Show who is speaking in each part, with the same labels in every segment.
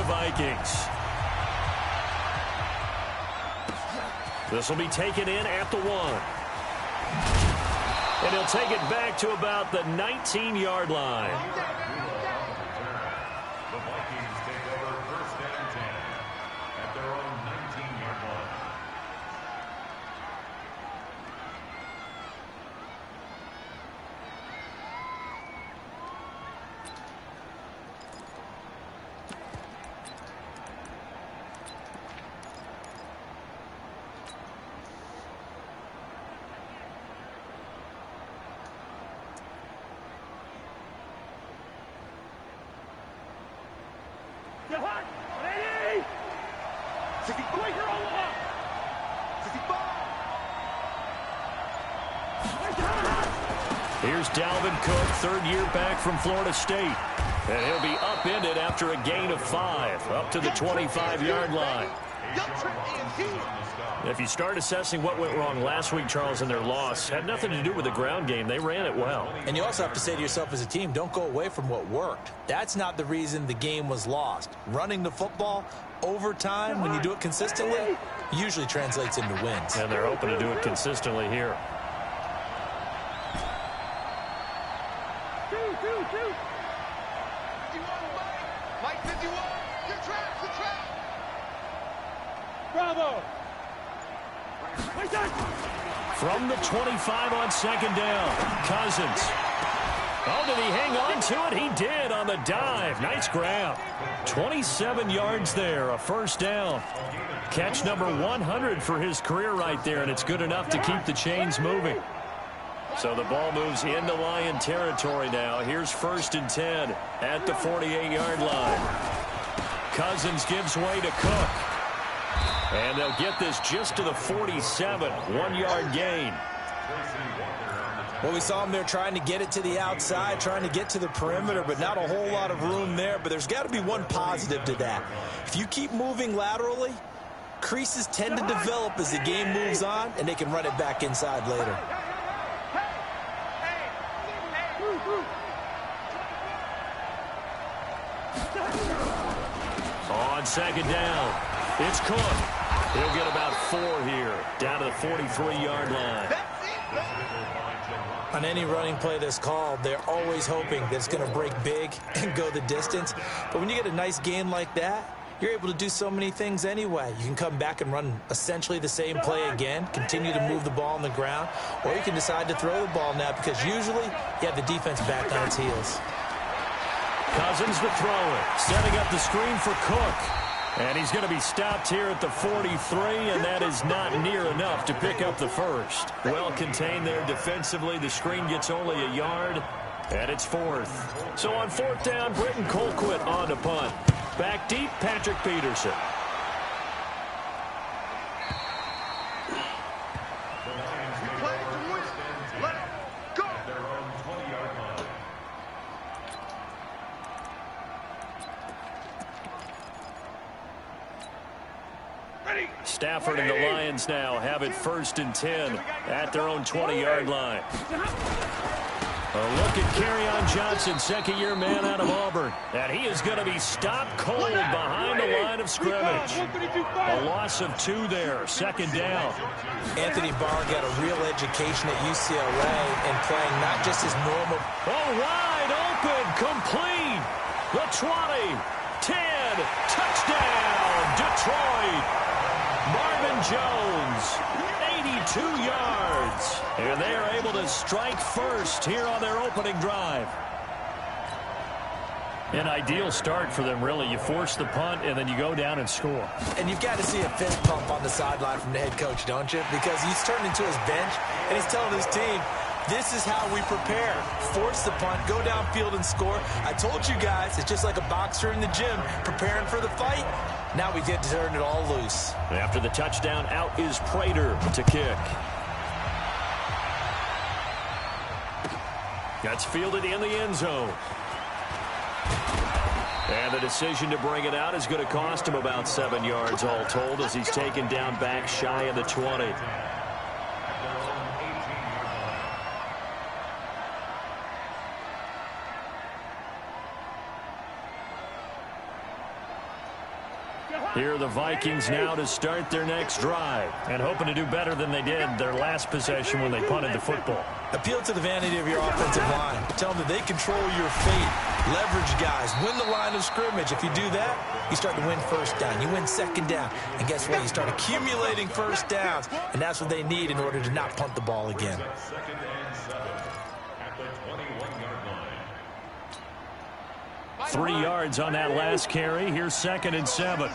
Speaker 1: Vikings. This will be taken in at the 1. And he'll take it back to about the 19-yard line.
Speaker 2: The Vikings take over 1st and 10 at their own 19-yard line.
Speaker 1: Here's Dalvin Cook, third year back from Florida State. And he'll be upended after a gain of 5, up to the 25-yard line. If you start assessing what went wrong last week, Charles, in their loss, had nothing to do with the ground game. They ran it well.
Speaker 3: And you also have to say to yourself as a team, don't go away from what worked. That's not the reason the game was lost. Running the football over time, when you do it consistently, usually translates into wins.
Speaker 1: And they're hoping to do it consistently here.
Speaker 4: Bravo!
Speaker 1: From the 25 on 2nd down, Cousins. Oh, did he hang on to it? He did on the dive. Nice grab. 27 yards there, a 1st down. Catch number 100 for his career right there, and it's good enough to keep the chains moving. So the ball moves into Lion territory now. Here's 1st and 10 at the 48-yard line. Cousins gives way to Cook. And they'll get this just to the 47, 1-yard gain.
Speaker 3: Well, we saw him there trying to get it to the outside, trying to get to the perimeter, but not a whole lot of room there. But there's got to be one positive to that. If you keep moving laterally, creases tend to develop as the game moves on, and they can run it back inside later.
Speaker 1: On 2nd down, it's Cook. He'll get about 4 here, down to the 43-yard line.
Speaker 3: On any running play that's called, they're always hoping that it's going to break big and go the distance. But when you get a nice gain like that, you're able to do so many things anyway. You can come back and run essentially the same play again, continue to move the ball on the ground, or you can decide to throw the ball now because usually you have the defense back on its heels.
Speaker 1: Cousins the thrower, setting up the screen for Cook. And he's going to be stopped here at the 43, and that is not near enough to pick up the 1st. Well contained there defensively. The screen gets only a yard, and it's 4th. So on 4th down, Britton Colquitt on to punt. Back deep, Patrick Peterson. Stafford and the Lions now have it 1st and 10 at their own 20-yard line. A look at Kerryon Johnson, 2nd-year man out of Auburn. And he is going to be stopped cold behind the line of scrimmage. A loss of 2 there, 2nd down.
Speaker 3: Anthony Barr got a real education at UCLA and playing not just his normal.
Speaker 1: Oh, wide open, complete. The 20, 10, touchdown, Detroit. Marvin Jones, 82 yards. And they are able to strike first here on their opening drive. An ideal start for them, really. You force the punt, and then you go down and score.
Speaker 3: And you've got to see a fist pump on the sideline from the head coach, don't you? Because he's turned into his bench, and he's telling his team, this is how we prepare. Force the punt, go downfield and score. I told you guys, it's just like a boxer in the gym preparing for the fight. Now we get to turn it all loose.
Speaker 1: After the touchdown, out is Prater to kick. That's fielded in the end zone. And the decision to bring it out is going to cost him about 7 yards all told as he's taken down back shy of the 20. Here are the Vikings now to start their next drive and hoping to do better than they did their last possession when they punted the football.
Speaker 3: Appeal to the vanity of your offensive line. Tell them that they control your fate. Leverage guys. Win the line of scrimmage. If you do that, you start to win first down. You win second down. And guess what? You start accumulating first downs. And that's what they need in order to not punt the ball again.
Speaker 2: Second and 7 at the 21-yard line.
Speaker 1: 3 yards on that last carry. Here's 2nd and 7.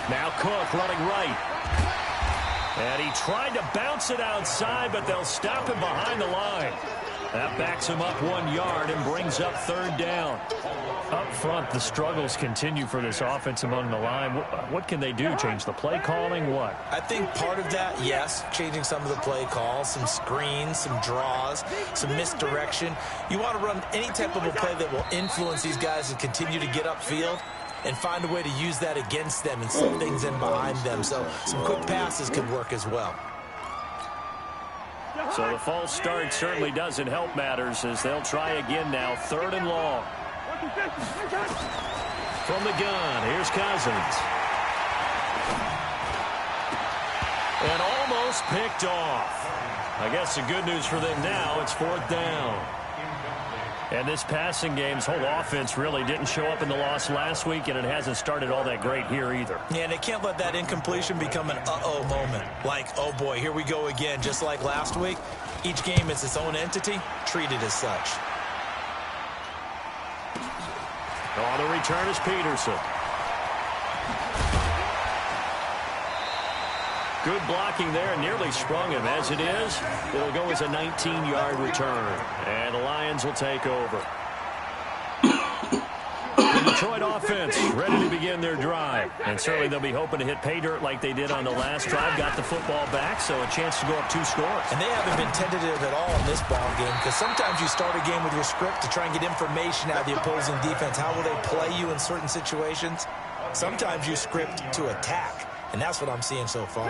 Speaker 1: Now Cook running right. And he tried to bounce it outside, but they'll stop him behind the line. That backs him up 1 yard and brings up 3rd down. Up front, the struggles continue for this offense among the line. What can they do? Change the play calling? What?
Speaker 3: I think part of that, yes, changing some of the play calls, some screens, some draws, some misdirection. You want to run any type of a play that will influence these guys and continue to get upfield and find a way to use that against them and slip things in behind them. So some quick passes could work as well.
Speaker 1: So the false start certainly doesn't help matters as they'll try again now. 3rd and long. From the gun, here's Cousins. And almost picked off. I guess the good news for them now, it's 4th down. And this passing game's whole offense really didn't show up in the loss last week, and it hasn't started all that great here either.
Speaker 3: Yeah, and they can't let that incompletion become an uh-oh moment. Like, oh boy, here we go again, just like last week. Each game is its own entity, treated as such.
Speaker 1: On the return is Peterson. Good blocking there, nearly sprung him. As it is, it'll go as a 19-yard return. And the Lions will take over. The Detroit offense ready to begin their drive. And certainly they'll be hoping to hit pay dirt like they did on the last drive. Got the football back, so a chance to go up 2 scores.
Speaker 3: And they haven't been tentative at all in this ball game, because sometimes you start a game with your script to try and get information out of the opposing defense. How will they play you in certain situations? Sometimes you script to attack. And that's what I'm seeing so far.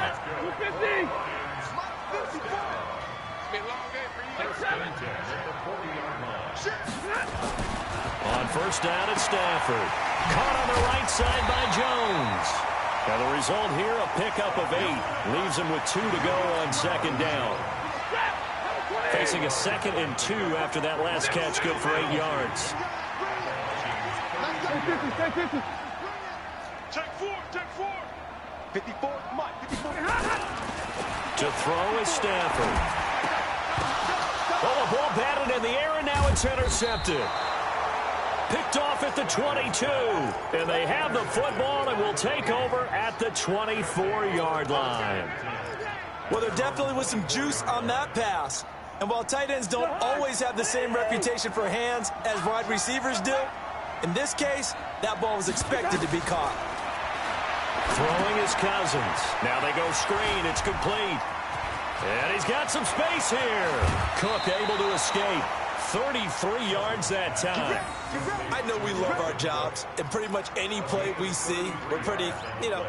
Speaker 1: On 1st down at Stafford. Caught on the right side by Jones. And the result here, a pickup of 8. Leaves him with 2 to go on 2nd down. Facing a 2nd and 2 after that last catch, good for 8 yards.
Speaker 4: Take 4. 54, Mike, 54.
Speaker 1: To throw is Stafford. Oh, the ball batted in the air, and now it's intercepted. Picked off at the 22. And they have the football and will take over at the 24-yard line.
Speaker 3: Well, there definitely was some juice on that pass. And while tight ends don't always have the same reputation for hands as wide receivers do, in this case, that ball was expected to be caught.
Speaker 1: Throwing is Cousins. Now they go screen. It's complete. And he's got some space here. Cook able to escape. 33 yards that time.
Speaker 3: I know we love our jobs, and pretty much any play we see, we're pretty,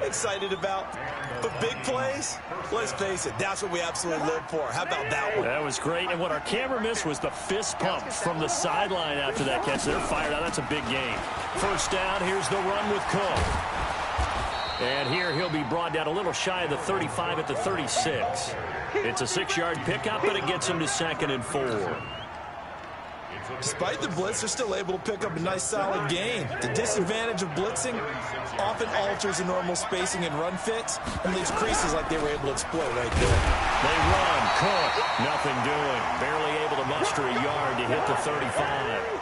Speaker 3: excited about. But big plays, let's face it, that's what we absolutely live for. How about that one?
Speaker 1: That was great, and what our camera missed was the fist pump from the sideline after that catch. They're fired out. That's a big game. 1st down, here's the run with Cook. And here he'll be brought down a little shy of the 35 at the 36. It's a 6-yard pickup, but it gets him to 2nd and 4.
Speaker 3: Despite the blitz, they're still able to pick up a nice, solid gain. The disadvantage of blitzing often alters the normal spacing and run fits and leaves creases like they were able to exploit right there.
Speaker 1: They run. Cook, nothing doing. Barely able to muster a yard to hit the 35.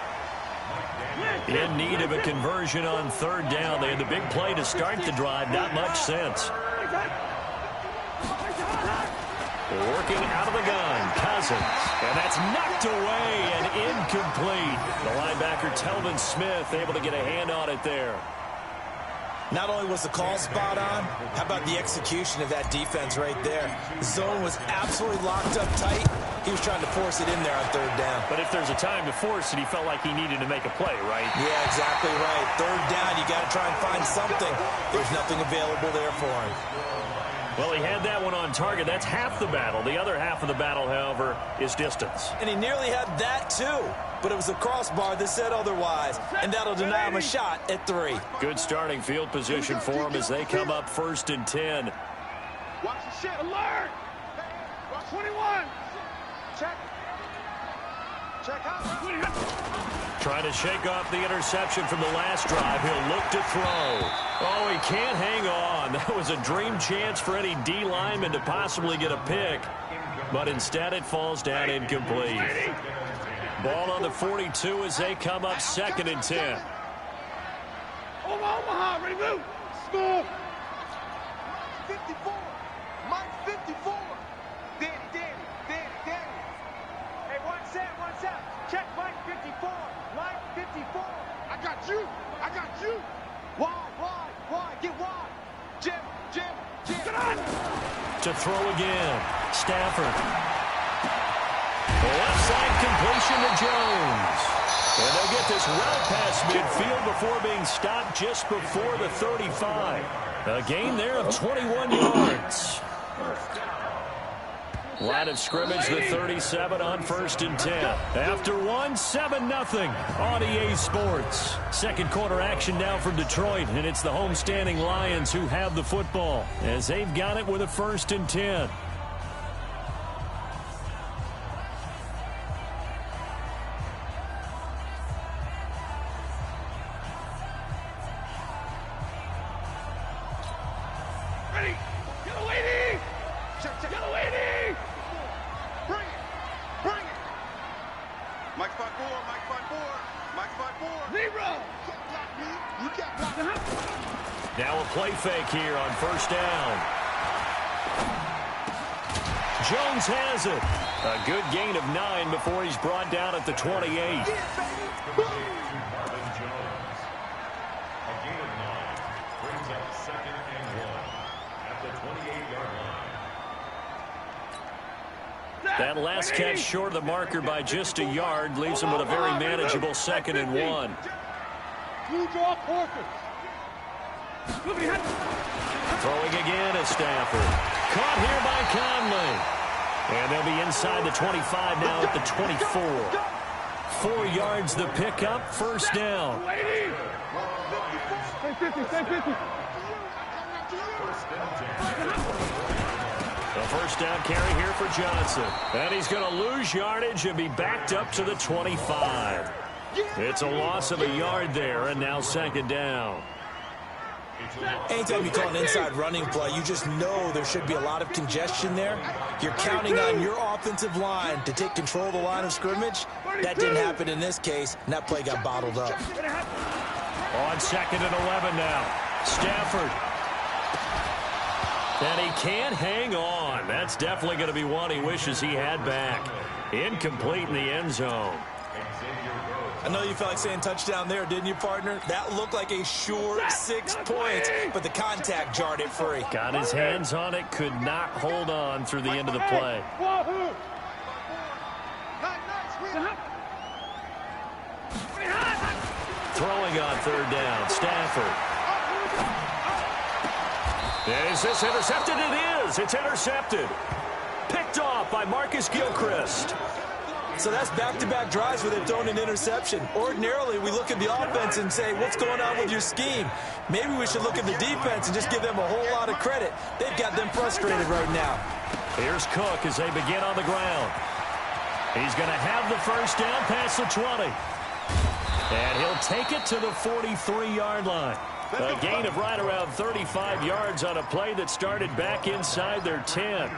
Speaker 1: In need of a conversion on 3rd down. They had the big play to start the drive. Not much sense. Working out of the gun, Cousins. And that's knocked away and incomplete. The linebacker, Telvin Smith, able to get a hand on it there.
Speaker 3: Not only was the call spot on, how about the execution of that defense right there? The zone was absolutely locked up tight. He was trying to force it in there on 3rd down.
Speaker 1: But if there's a time to force it, he felt like he needed to make a play, right?
Speaker 3: Yeah, exactly right. 3rd down, you got to try and find something. There's nothing available there for him.
Speaker 1: Well, he had that one on target. That's half the battle. The other half of the battle, however, is distance.
Speaker 3: And he nearly had that, too. But it was the crossbar that said otherwise, and that'll deny him a shot at 3.
Speaker 1: Good starting field position for him as they come up 1st and 10.
Speaker 4: Watch the shit. Alert! Watch 21. Check. Check out.
Speaker 1: Trying to shake off the interception from the last drive. He'll look to throw. Oh, he can't hang on. That was a dream chance for any D lineman to possibly get a pick. But instead it falls down incomplete. Ball on the 42 as they come up 2nd and 10.
Speaker 4: Omaha, ready to move. Score. 54. Mike 54. Danny. Hey, one set. Check Mike 54. Mike 54. I got you. Wide. Get wide. Jim. Get on.
Speaker 1: To throw again. Stafford. The left side completion to Jones. And they'll get this well past midfield before being stopped just before the 35. A gain there of 21 yards. Line of scrimmage, the 37 on 1st and 10. After 7-0 on EA Sports. Second quarter action now from Detroit, and it's the homestanding Lions who have the football as they've got it with a 1st and 10. Now a play fake here on 1st down. Jones has it. A good gain of 9 before he's brought down at the 28.
Speaker 2: A gain of 9 brings up 2nd and 1 at the 28-yard line.
Speaker 1: That last catch short of the marker by just a yard leaves him with a very manageable 2nd and 1.
Speaker 4: You draw quarters.
Speaker 1: Throwing again is Stafford. Caught here by Conley. And they'll be inside the 25 now at the 24. 4 yards the pickup, 1st down.
Speaker 4: Stay 50.
Speaker 1: The 1st down carry here for Johnson. And he's going to lose yardage and be backed up to the 25. It's a loss of a yard there, and now 2nd down.
Speaker 3: Anytime you call an inside running play, you just know there should be a lot of congestion there. You're counting on your offensive line to take control of the line of scrimmage. That didn't happen in this case, and that play got bottled up.
Speaker 1: On 2nd and 11 now. Stafford. And he can't hang on. That's definitely going to be one he wishes he had back. Incomplete in the end zone.
Speaker 3: I know you felt like saying touchdown there, didn't you, partner? That looked like a sure 6 points, but the contact jarred it free.
Speaker 1: Got his hands on it, could not hold on through the end of the play. Throwing on 3rd down, Stafford. Is this intercepted? It is. It's intercepted. Picked off by Marcus Gilchrist.
Speaker 3: So that's back-to-back drives where they've thrown an interception. Ordinarily, we look at the offense and say, what's going on with your scheme? Maybe we should look at the defense and just give them a whole lot of credit. They've got them frustrated right now.
Speaker 1: Here's Cook as they begin on the ground. He's going to have the 1st down past the 20. And he'll take it to the 43-yard line. A gain of right around 35 yards on a play that started back inside their 10.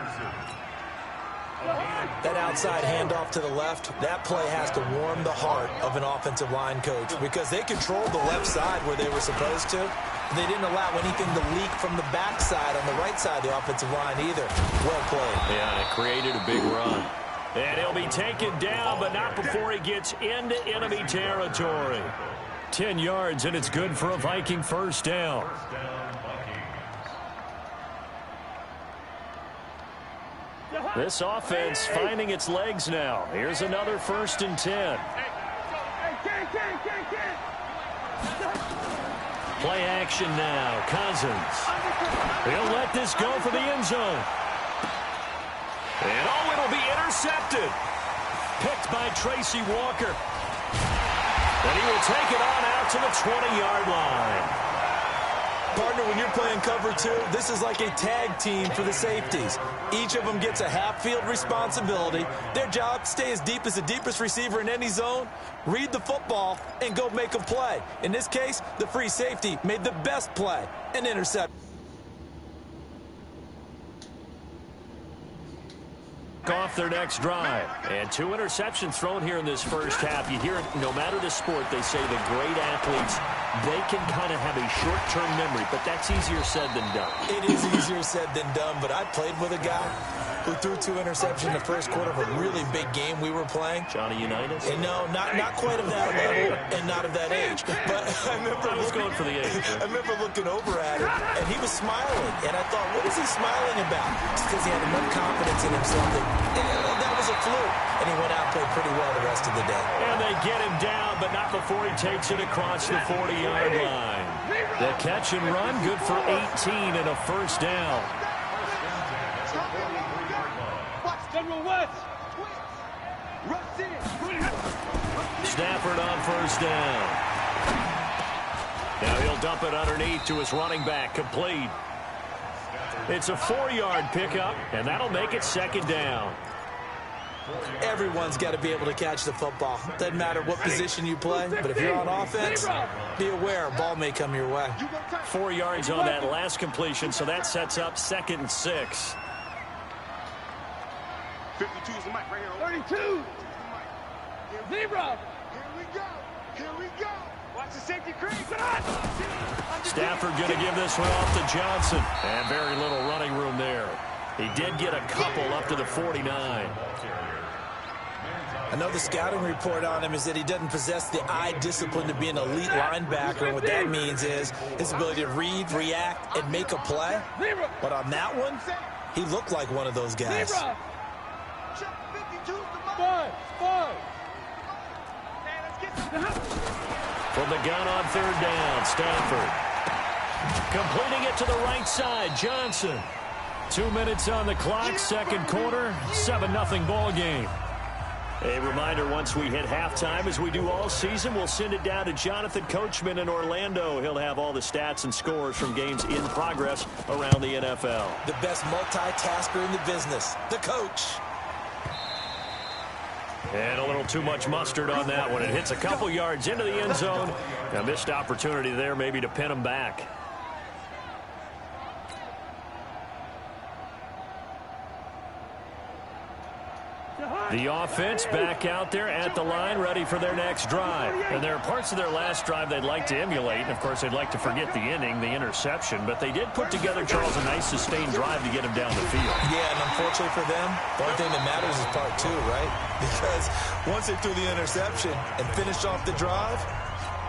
Speaker 3: That outside handoff to the left, that play has to warm the heart of an offensive line coach because they controlled the left side where they were supposed to. They didn't allow anything to leak from the backside on the right side of the offensive line either. Well played.
Speaker 1: Yeah, it created a big run. And he'll be taken down, but not before he gets into enemy territory. 10 yards, and it's good for a Viking 1st down. This offense finding its legs now. Here's another 1st and 10. Play action now. Cousins. He'll let this go for the end zone. And oh, it'll be intercepted. Picked by Tracy Walker. And he will take it on out to the 20-yard line.
Speaker 3: Partner, when you're playing cover two, this is like a tag team for the safeties. Each of them gets a half-field responsibility. Their job, stay as deep as the deepest receiver in any zone, read the football, and go make a play. In this case, the free safety made the best play, an interception.
Speaker 1: Off their next drive. And 2 interceptions thrown here in this first half. You hear it, no matter the sport, they say the great athletes, they can kind of have a short-term memory, but that's easier said than done.
Speaker 3: It is easier said than done, but I played with a guy who threw 2 interceptions in the first quarter of a really big game we were playing.
Speaker 1: Johnny Unitas?
Speaker 3: And no, not quite of that level and not of that age. But I
Speaker 1: was going for the age.
Speaker 3: I remember looking over at him, and he was smiling. And I thought, what is he smiling about? It's because he had enough confidence in himself that was a fluke. And he went out and played pretty well the rest of the day.
Speaker 1: And they get him down, but not before he takes it across the 40-yard line. The catch and run, good for 18 and a first down. Stafford on first down. Now he'll dump it underneath to his running back, complete. It's a 4-yard pickup, and that'll make it second down.
Speaker 3: Everyone's got to be able to catch the football. Doesn't matter what position you play, but if you're on offense, be aware a ball may come your way.
Speaker 1: 4 yards on that last completion, so that sets up 2nd and 6.
Speaker 4: 52 is the mic right here. 32. Zebra. Here we go. Here we go. Watch the safety creep.
Speaker 1: Stafford going to give this one off to Johnson. And very little running room there. He did get a couple up to the 49.
Speaker 3: I know the scouting report on him is that he doesn't possess the eye discipline to be an elite linebacker, and what that means is his ability to read, react, and make a play. But on that one, he looked like one of those guys.
Speaker 1: From the gun on 3rd down, Stafford. Completing it to the right side, Johnson. 2 minutes on the clock, 2nd quarter, 7-0 ball game. A reminder, once we hit halftime, as we do all season, we'll send it down to Jonathan Coachman in Orlando. He'll have all the stats and scores from games in progress around the NFL.
Speaker 3: The best multitasker in the business, the coach.
Speaker 1: And a little too much mustard on that one. It hits a couple yards into the end zone. A missed opportunity there maybe to pin him back. The offense back out there at the line, ready for their next drive. And there are parts of their last drive they'd like to emulate. And, of course, they'd like to forget the inning, the interception. But they did put together, Charles, a nice sustained drive to get him down the field.
Speaker 3: Yeah, and unfortunately for them, the only thing that matters is part 2, right? Because once they threw the interception and finished off the drive,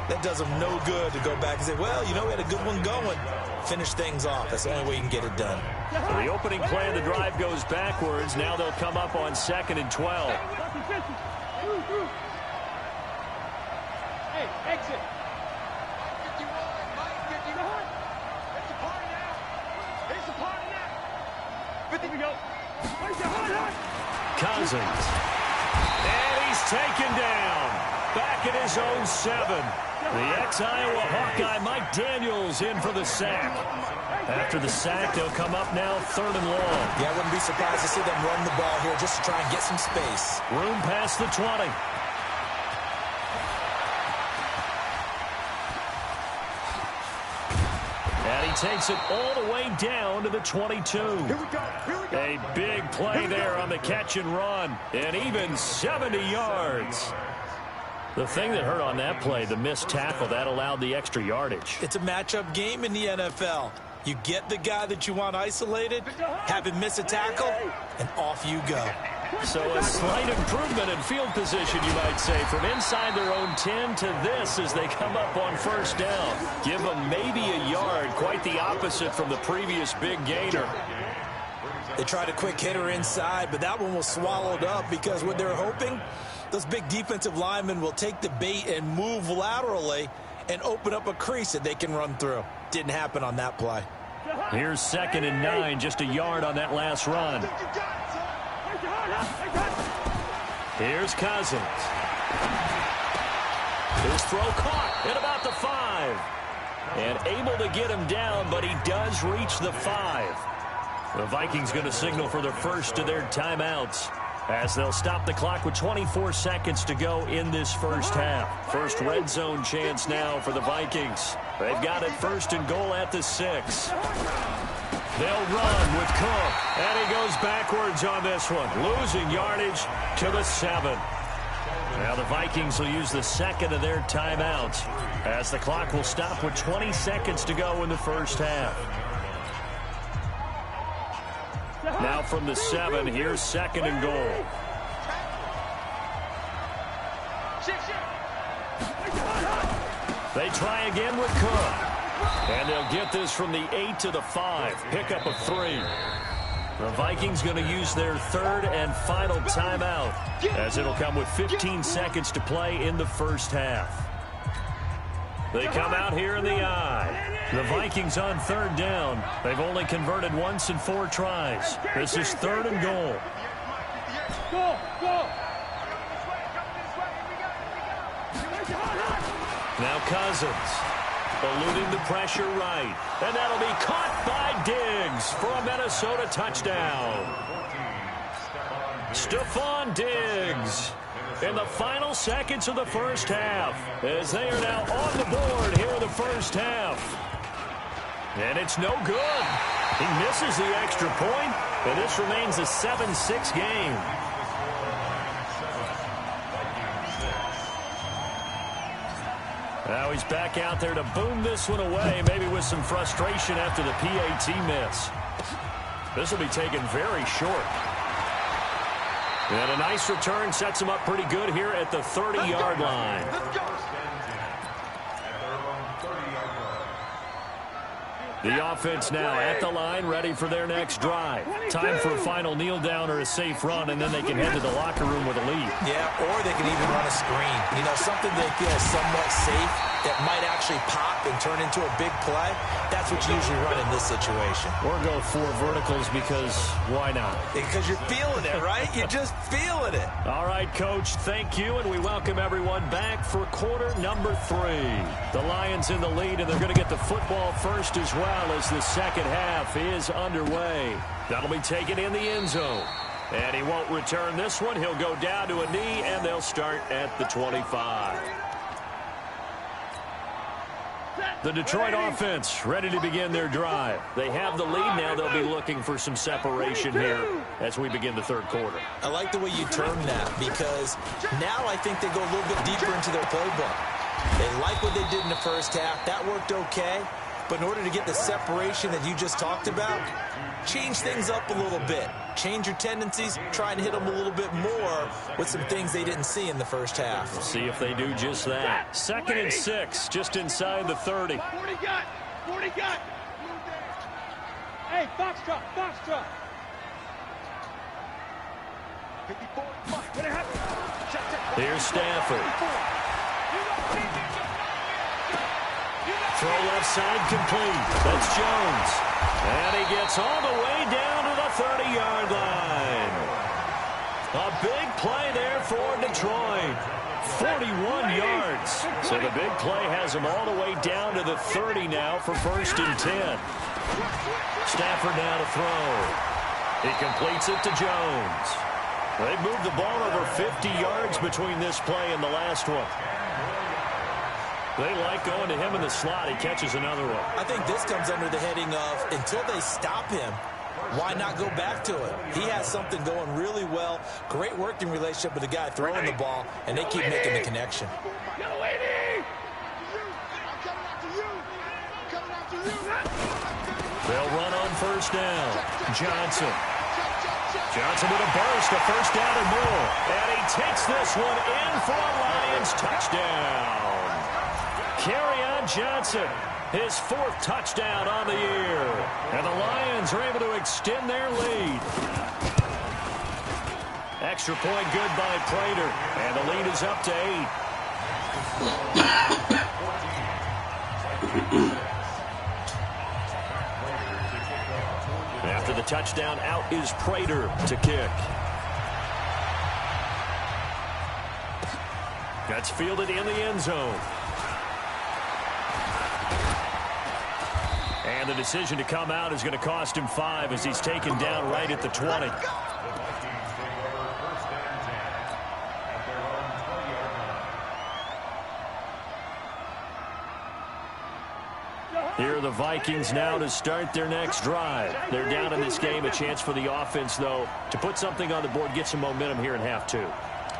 Speaker 3: that does them no good to go back and say, well, you know, we had a good one going. Finish things off. That's the only way you can get it done.
Speaker 1: So the opening play of the drive goes backwards. Now they'll come up on 2nd and 12.
Speaker 4: Hey, exit. 51, Mike, 51. It's a party now. It's a party now. 50 we go.
Speaker 1: Cousins. And he's taken down. Back at his own 7. The ex-Iowa Hawkeye Mike Daniels in for the sack. After the sack, they'll come up now 3rd and long.
Speaker 3: Yeah, I wouldn't be surprised to see them run the ball here just to try and get some space.
Speaker 1: Room past the 20. And he takes it all the way down to the 22.
Speaker 4: Here we go.
Speaker 1: A big play there on the catch and run. And even 70 yards. The thing that hurt on that play, the missed tackle, that allowed the extra yardage.
Speaker 3: It's a matchup game in the NFL. You get the guy that you want isolated, have him miss a tackle, and off you go.
Speaker 1: So a slight improvement in field position, you might say, from inside their own 10 to this as they come up on 1st down. Give them maybe a yard, quite the opposite from the previous big gainer.
Speaker 3: They tried a quick hitter inside, but that one was swallowed up because what they're hoping, those big defensive linemen will take the bait and move laterally and open up a crease that they can run through. Didn't happen on that play.
Speaker 1: Here's 2nd and 9, just a yard on that last run. Here's Cousins. His throw caught at about the 5. And able to get him down, but he does reach the 5. The Vikings going to signal for the first of their timeouts as they'll stop the clock with 24 seconds to go in this first half. First red zone chance now for the Vikings. They've got it 1st and goal at the 6. They'll run with Cook, and he goes backwards on this one, losing yardage to the 7. Now the Vikings will use the 2nd of their timeouts as the clock will stop with 20 seconds to go in the first half. Now from the 7, here's 2nd and goal. They try again with Cook. And they'll get this from the 8 to the 5. Pickup of 3. The Vikings going to use their 3rd and final timeout as it'll come with 15 seconds to play in the first half. They come out here in the I. The Vikings on 3rd down. They've only converted once in 4 tries. This is 3rd and goal. Now Cousins, eluding the pressure right. And that'll be caught by Diggs for a Minnesota touchdown. Stephon Diggs in the final seconds of the first half as they are now on the board here in the first half. And it's no good. He misses the extra point, and this remains a 7-6 game. Now he's back out there to boom this one away, maybe with some frustration after the PAT miss. This will be taken very short. And a nice return sets him up pretty good here at the 30-yard line. The offense now at the line, ready for their next drive. Time for a final kneel down or a safe run, and then they can head to the locker room with a lead.
Speaker 3: Yeah, or they can even run a screen. You know, something they feel somewhat safe that might actually pop and turn into a big play. That's what you usually run in this situation.
Speaker 1: Or go 4 verticals because why not?
Speaker 3: Because you're feeling it, right? You're just feeling it.
Speaker 1: All right, Coach, thank you, and we welcome everyone back for quarter number 3. The Lions in the lead, and they're going to get the football first as well as the second half is underway. That'll be taken in the end zone. And he won't return this one. He'll go down to a knee, and they'll start at the 25. The Detroit offense ready to begin their drive. They have the lead now. They'll be looking for some separation here as we begin the third quarter.
Speaker 3: I like the way you term that because now I think they go a little bit deeper into their playbook. They like what they did in the first half. That worked okay. But in order to get the separation that you just talked about, change things up a little bit. Change your tendencies, try and hit them a little bit more with some things they didn't see in the first half.
Speaker 1: We'll see if they do just that. 2nd and 6, just inside the 30.
Speaker 4: 40 got. Hey, Foxtrot. 54.
Speaker 1: Here's Stafford. Throw left side complete. That's Jones. And he gets all the way down to the 30-yard line. A big play there for Detroit. 41 yards. So the big play has him all the way down to the 30 now for 1st and 10. Stafford now to throw. He completes it to Jones. They moved the ball over 50 yards between this play and the last one. They like going to him in the slot. He catches another one.
Speaker 3: I think this comes under the heading of until they stop him, why not go back to it? He has something going really well. Great working relationship with the guy throwing the ball, and they keep making the connection.
Speaker 1: They'll run on 1st down. Johnson with a burst, a 1st down and more. And he takes this one in for a Lions touchdown. Kerryon Johnson, his 4th touchdown on the year. And the Lions are able to extend their lead. Extra point good by Prater. And the lead is up to 8. After the touchdown, out is Prater to kick. That's fielded in the end zone. And the decision to come out is going to cost him 5 as he's taken down right at the 20. Here are the Vikings now to start their next drive. They're down in this game. A chance for the offense, though, to put something on the board, get some momentum here in half 2.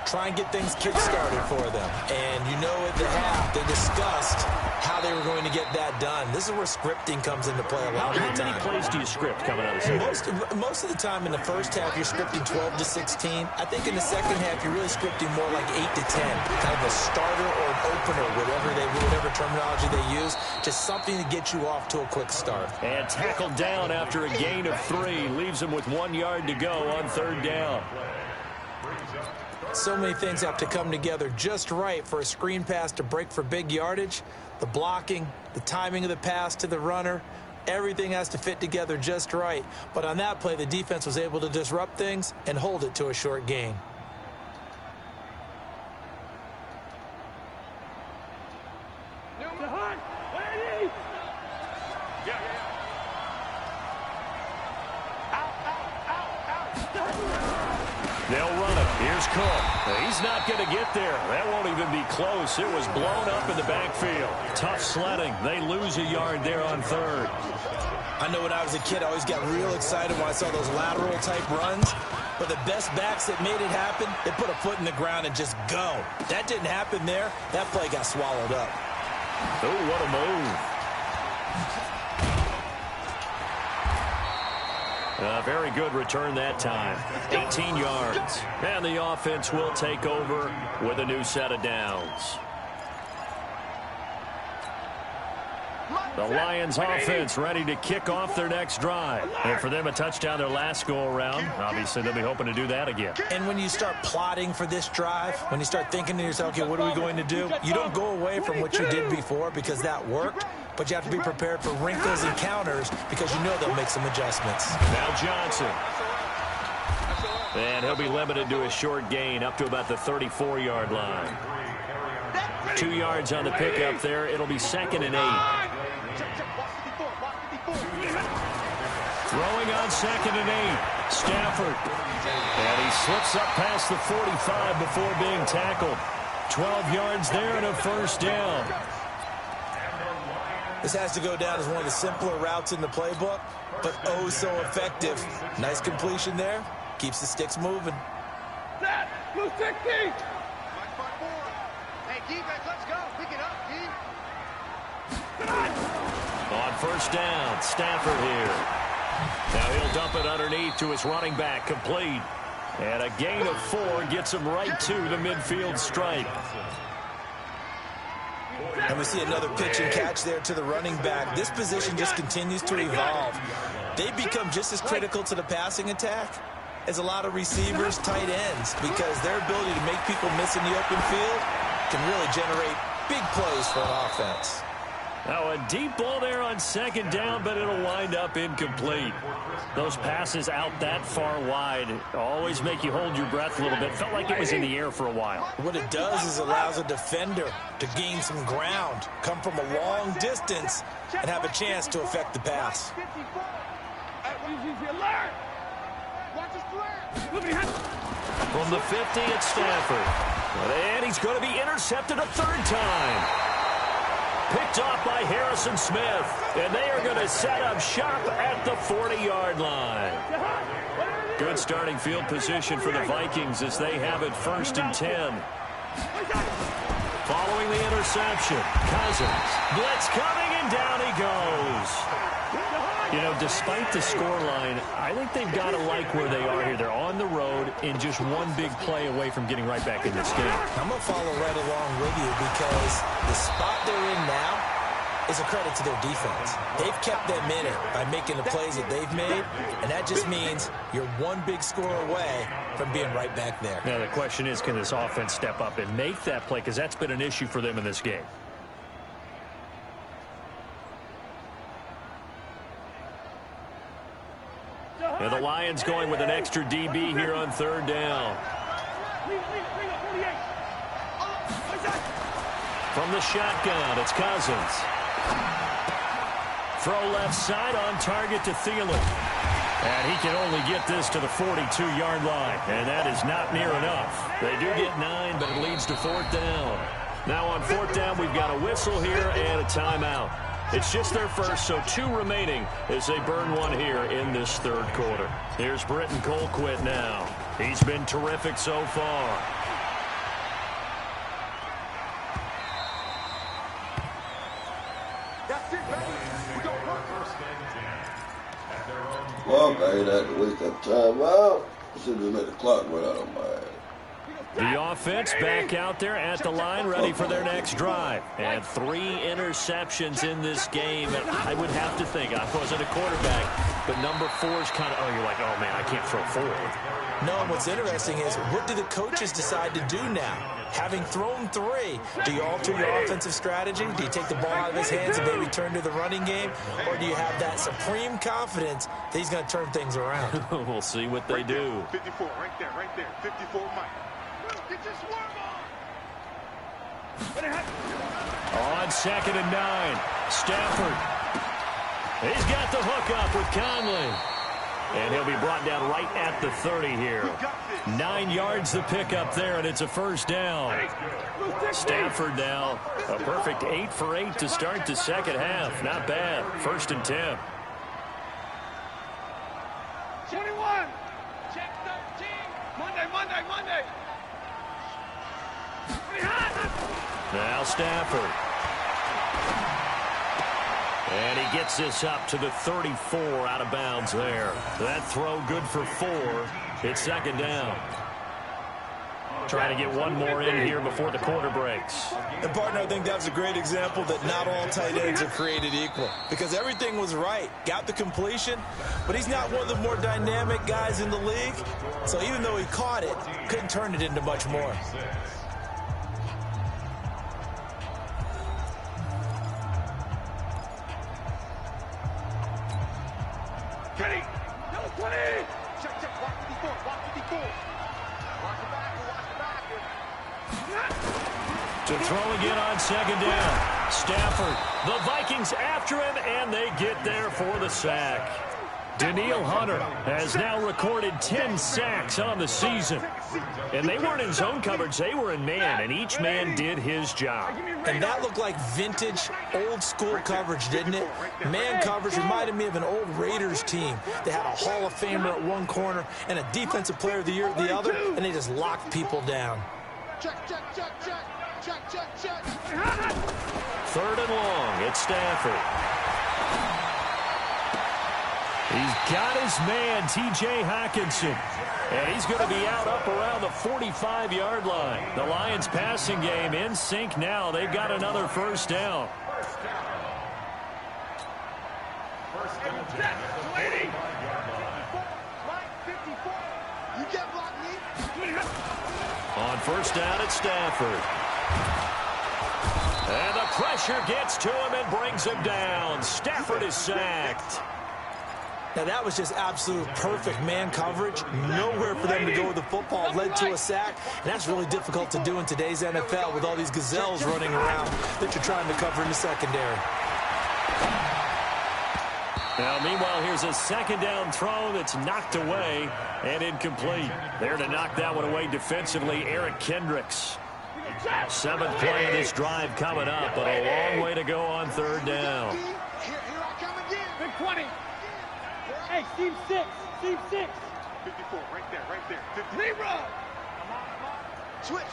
Speaker 3: Try and get things kick-started for them. And you know at the half, they discussed how they were going to get that done. This is where scripting comes into play a lot of the time.
Speaker 1: How many plays do you script coming out of the season?
Speaker 3: Most of the time in the first half, you're scripting 12 to 16. I think in the second half, you're really scripting more like 8 to 10. Kind of a starter or an opener, whatever terminology they use. Just something to get you off to a quick start.
Speaker 1: And tackled down after a gain of 3. Leaves him with 1 yard to go on 3rd down.
Speaker 3: So many things have to come together just right for a screen pass to break for big yardage. The blocking, the timing of the pass to the runner, everything has to fit together just right. But on that play, the defense was able to disrupt things and hold it to a short gain.
Speaker 1: They'll run it. Here's Cook. He's not going to get there. That won't even be close. It was blown up in the backfield. Tough sledding. They lose a yard there on 3rd.
Speaker 3: I know when I was a kid, I always got real excited when I saw those lateral-type runs. But the best backs that made it happen, they put a foot in the ground and just go. That didn't happen there. That play got swallowed up.
Speaker 1: Oh, what a move. A very good return that time. 18 yards. And the offense will take over with a new set of downs. The Lions offense ready to kick off their next drive. And for them, a touchdown their last go-around. Obviously, they'll be hoping to do that again.
Speaker 3: And when you start plotting for this drive, when you start thinking to yourself, okay, what are we going to do? You don't go away from what you did before because that worked. But you have to be prepared for wrinkles and counters because you know they'll make some adjustments.
Speaker 1: Now Johnson. And he'll be limited to a short gain up to about the 34-yard line. 2 yards on the pickup there. It'll be 2nd and 8. Throwing on 2nd and 8. Stafford. And he slips up past the 45 before being tackled. 12 yards there and a 1st down.
Speaker 3: This has to go down as one of the simpler routes in the playbook, but oh so effective. Nice completion there. Keeps the sticks moving.
Speaker 4: Set! Blue 60! Hey, defense, let's go. Pick it up, team.
Speaker 1: On 1st down, Stafford here. Now he'll dump it underneath to his running back, complete. And a gain of 4 gets him right to the midfield stripe.
Speaker 3: And we see another pitch and catch there to the running back. This position just continues to evolve. They become just as critical to the passing attack as a lot of receivers, tight ends, because their ability to make people miss in the open field can really generate big plays for an offense.
Speaker 1: Now a deep ball there on 2nd down, but it'll wind up incomplete. Those passes out that far wide always make you hold your breath a little bit. Felt like it was in the air for a while.
Speaker 3: What it does is allows a defender to gain some ground, come from a long distance, and have a chance to affect the pass.
Speaker 1: From the 50, it's Stafford. And he's going to be intercepted a 3rd time. Picked off by Harrison Smith. And they are going to set up shop at the 40-yard line. Good starting field position for the Vikings as they have it 1st and 10. Following the interception, Cousins. Blitz coming, and down he goes. You know, despite the scoreline, I think they've got to like where they are here. They're on the road and just one big play away from getting right back in this game.
Speaker 3: I'm going to follow right along with you because the spot they're in now is a credit to their defense. They've kept them in it by making the plays that they've made, and that just means you're one big score away from being right back there.
Speaker 1: Now, the question is, can this offense step up and make that play? Because that's been an issue for them in this game. And the Lions going with an extra DB here on third down. From the shotgun, it's Cousins. Throw left side on target to Thielen. And he can only get this to the 42-yard line. And that is not near enough. They do get 9, but it leads to fourth down. Now on fourth down, we've got a whistle here and a timeout. It's just their first, so 2 remaining as they burn one here in this third quarter. Here's Britton Colquitt now. He's been terrific so far.
Speaker 5: Well, I ain't had to waste that time. Well, I should have let the clock run out on my ass.
Speaker 1: The offense back out there at the line, ready for their next drive. And 3 interceptions in this game. And I would have to think, I wasn't a quarterback, but number 4 is kind of, oh, you're like, oh, man, I can't throw 4.
Speaker 3: No, and what's interesting is, what do the coaches decide to do now? Having thrown 3, do you alter your offensive strategy? Do you take the ball out of his hands and maybe turn to the running game? Or do you have that supreme confidence that he's going to turn things around?
Speaker 1: We'll see what they do.
Speaker 4: 54, right there. 54, Mike. Get your swarm on!
Speaker 1: On 2nd and 9, Stafford. He's got the hook up with Conley. And he'll be brought down right at the 30 here. 9 yards the pickup there, and it's a first down. Stafford now, a perfect 8 for 8 to start the second half. Not bad. 1st and 10.
Speaker 4: 21! Check 13! Monday!
Speaker 1: Now Stafford. And he gets this up to the 34 out of bounds there. That throw good for 4. It's 2nd down. Trying to get one more in here before the quarter breaks.
Speaker 3: And, partner, I think that was a great example that not all tight ends are created equal. Because everything was right. Got the completion, but he's not one of the more dynamic guys in the league. So even though he caught it, couldn't turn it into much more.
Speaker 4: Kenny! No, 20! Check, walk 54, walk 54. Watch the back.
Speaker 1: To throw again on 2nd down. Stafford, the Vikings after him, and they get there for the sack. Danielle Hunter has now recorded 10 sacks on the season. And they weren't in zone coverage, they were in man, and each man did his job.
Speaker 3: And that looked like vintage, old-school coverage, didn't it? Man coverage reminded me of an old Raiders team. They had a Hall of Famer at one corner and a Defensive Player of the Year at the other, and they just locked people down.
Speaker 4: Check.
Speaker 1: 3rd and long, it's Stafford. He's got his man, T.J. Hockenson. And he's going to be out up around the 45-yard line. The Lions passing game in sync now. They've got another first down. On first down, it's Stafford. And the pressure gets to him and brings him down. Stafford is sacked.
Speaker 3: Now, that was just absolute perfect man coverage. Nowhere for them to go with the football. Led to a sack. And that's really difficult to do in today's NFL with all these gazelles running around that you're trying to cover in the secondary.
Speaker 1: Now, meanwhile, here's a 2nd down throw that's knocked away and incomplete. There to knock that one away defensively, Eric Kendricks. 7th play of this drive coming up, but a long way to go on 3rd down.
Speaker 4: Here I come again. Big 20.
Speaker 6: Hey, Steve 6.
Speaker 4: 54, right there. 54.
Speaker 6: Leroy.
Speaker 4: Switch.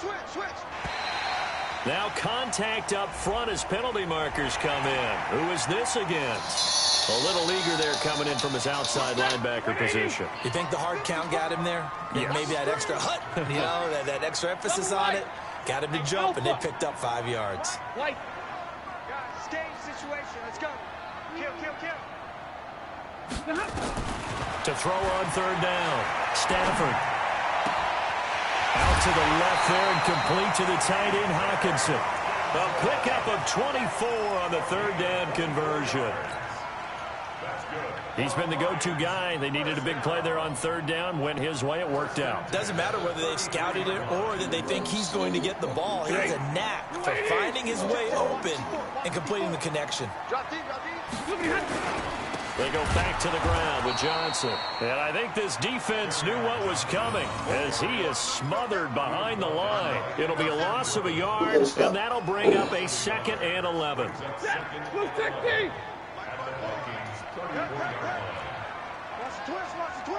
Speaker 1: Now contact up front as penalty markers come in. Who is this against? A little eager there coming in from his outside linebacker position.
Speaker 3: You think the hard count got him there?
Speaker 1: Yes.
Speaker 3: Maybe that extra that extra emphasis on it got him to jump, and they picked up 5 yards.
Speaker 6: White.
Speaker 4: Guys, game situation. Let's go. Kill.
Speaker 1: To throw on 3rd down, Stafford. Out to the left there and complete to the tight end, Hockenson. A pickup of 24 on the 3rd down conversion. He's been the go-to guy. They needed a big play there on third down. Went his way. It worked out.
Speaker 3: Doesn't matter whether they've scouted it or that they think he's going to get the ball. He has a knack for finding his way open and completing the connection.
Speaker 1: They go back to the ground with Johnson. And I think this defense knew what was coming as he is smothered behind the line. It'll be a loss of a yard, and that'll bring up a 2nd and 11.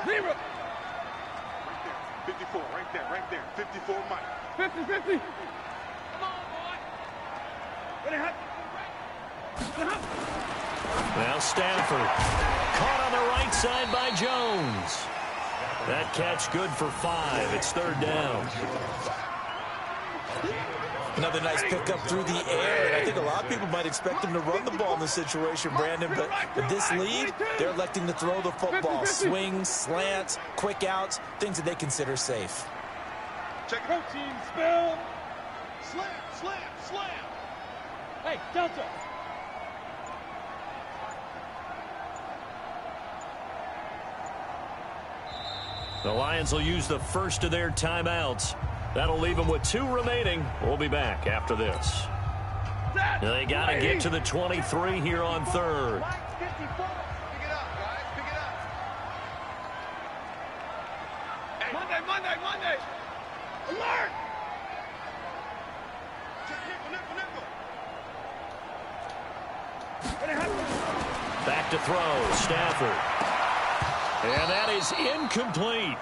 Speaker 4: Zero. 54, right there. 54, Mike. 50. Come on, boy.
Speaker 1: Now Stafford. Caught on the right side by Jones. That catch good for 5. It's 3rd down.
Speaker 3: Another nice pickup through the air. And I think a lot of people might expect him to run the ball in this situation, Brandon. But with this lead, they're electing to throw the football. Swings, slants, quick outs, things that they consider safe.
Speaker 4: Check it out, team. Spell. Slam.
Speaker 6: Hey, Delta.
Speaker 1: The Lions will use the first of their timeouts. That'll leave them with 2 remaining. We'll be back after this. They got to get to the 23 here on 3rd.
Speaker 4: Pick it up, guys. Pick it up. Hey. Monday. Alert! Nickel.
Speaker 1: Back to throw. Stafford. And that is incomplete.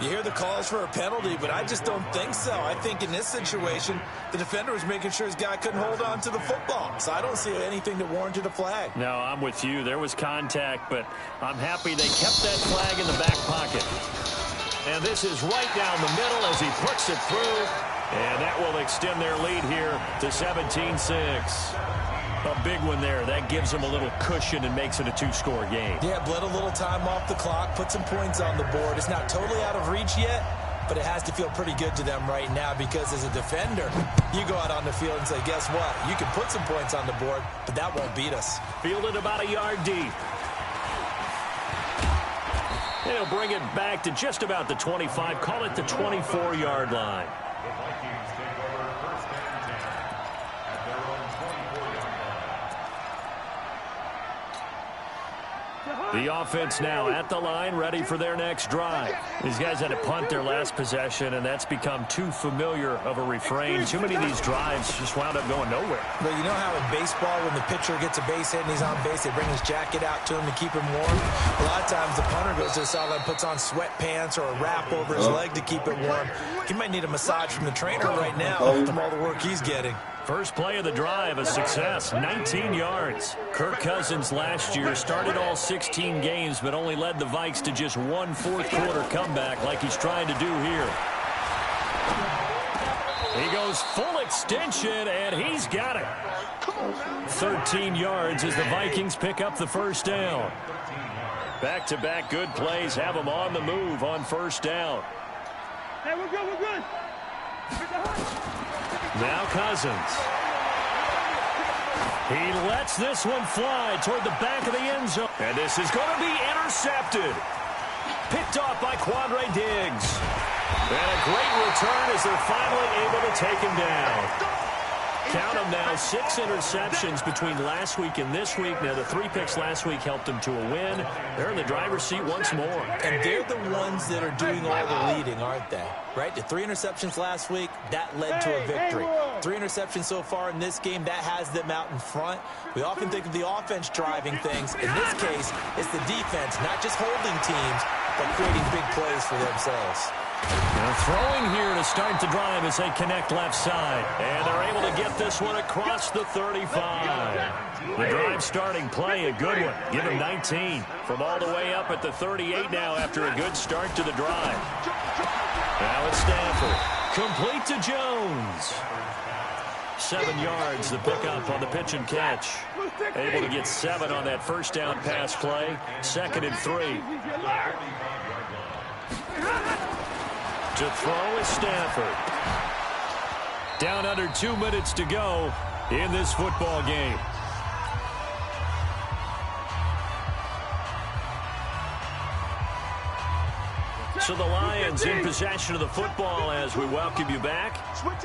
Speaker 3: You hear the calls for a penalty, but I just don't think so. I think in this situation, the defender was making sure his guy couldn't hold on to the football. So I don't see anything that warranted a flag.
Speaker 1: No, I'm with you. There was contact, but I'm happy they kept that flag in the back pocket. And this is right down the middle as he puts it through. And that will extend their lead here to 17-6. A big one there. That gives them a little cushion and makes it a 2-score game.
Speaker 3: Yeah, bled a little time off the clock, put some points on the board. It's not totally out of reach yet, but it has to feel pretty good to them right now because as a defender, you go out on the field and say, guess what? You can put some points on the board, but that won't beat us.
Speaker 1: Fielded about a yard deep. And he'll bring it back to just about the 25. Call it the 24-yard line.
Speaker 2: The Vikings take over 1st and 10 at their own 24-yard line.
Speaker 1: The offense now at the line, ready for their next drive. These guys had to punt their last possession, and that's become too familiar of a refrain. Too many of these drives just wound up going nowhere.
Speaker 3: But you know how in baseball, when the pitcher gets a base hit and he's on base, they bring his jacket out to him to keep him warm? A lot of times the punter goes to the sideline, puts on sweatpants or a wrap over his leg to keep it warm. He might need a massage from the trainer right now from all the work he's getting.
Speaker 1: First play of the drive, a success, 19 yards. Kirk Cousins last year started all 16 games, but only led the Vikes to just 1 fourth-quarter comeback like he's trying to do here. He goes full extension, and he's got it. 13 yards as the Vikings pick up the first down. Back-to-back good plays have them on the move on first down.
Speaker 6: Hey, we're good.
Speaker 1: Now Cousins. He lets this one fly toward the back of the end zone. And this is going to be intercepted. Picked off by Quandre Diggs. And a great return as they're finally able to take him down. Count them now, 6 interceptions between last week and this week. Now, the 3 picks last week helped them to a win. They're in the driver's seat once more.
Speaker 3: And they're the ones that are doing all the leading, aren't they? Right? The 3 interceptions last week, that led to a victory. 3 interceptions so far in this game, that has them out in front. We often think of the offense driving things. In this case, it's the defense, not just holding teams, but creating big plays for themselves.
Speaker 1: Now throwing here to start the drive as they connect left side. And they're able to get this one across the 35. The drive starting play, a good one. Give him 19 from all the way up at the 38 now after a good start to the drive. Now it's Stafford. Complete to Jones. 7 yards, the pickup on the pitch and catch. Able to get 7 on that first down pass play. 2nd and 3. To throw is Stafford. Down under 2 minutes to go in this football game. So the Lions in possession of the football as we welcome you back.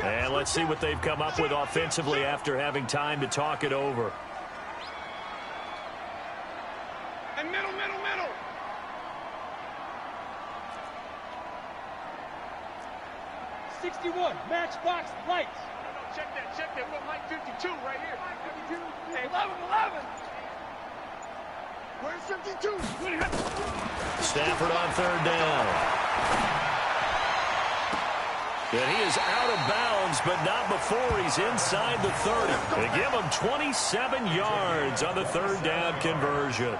Speaker 1: And let's see what they've come up with offensively after having time to talk it over.
Speaker 6: And middle. 61, matchbox lights.
Speaker 4: No, check that. We got Mike 52 right here. 52.
Speaker 6: Hey, 11.
Speaker 4: Where's 52?
Speaker 1: Stafford on third down. And he is out of bounds, but not before he's inside the 30. They give him 27 yards on the third down conversion.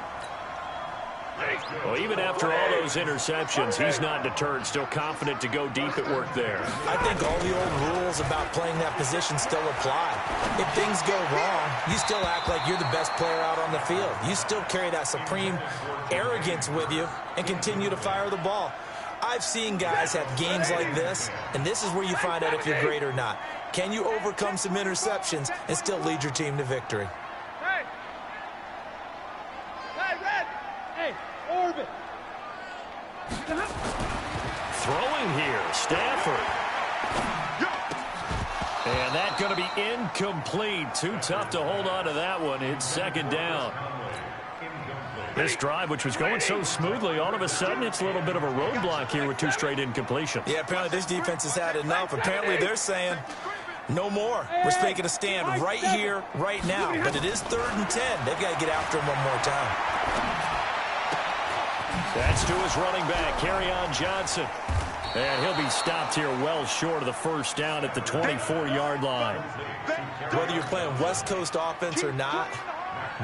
Speaker 1: Well, even after all those interceptions, he's not deterred, still confident to go deep at work there.
Speaker 3: I think all the old rules about playing that position still apply. If things go wrong, you still act like you're the best player out on the field. You still carry that supreme arrogance with you and continue to fire the ball. I've seen guys have games like this, and this is where you find out if you're great or not. Can you overcome some interceptions and still lead your team to victory?
Speaker 6: Orbit.
Speaker 1: Throwing here, Stafford. And that's going to be incomplete. Too tough to hold on to that one. It's second down. This drive, which was going so smoothly, all of a sudden it's a little bit of a roadblock here with two straight incompletions.
Speaker 3: Yeah, apparently this defense has had enough. Apparently they're saying no more. We're making a stand right here, right now. But it is 3rd and 10. They've got to get after him one more time.
Speaker 1: That's to his running back, Kerryon Johnson. And he'll be stopped here well short of the first down at the 24-yard line.
Speaker 3: Whether you're playing West Coast offense or not,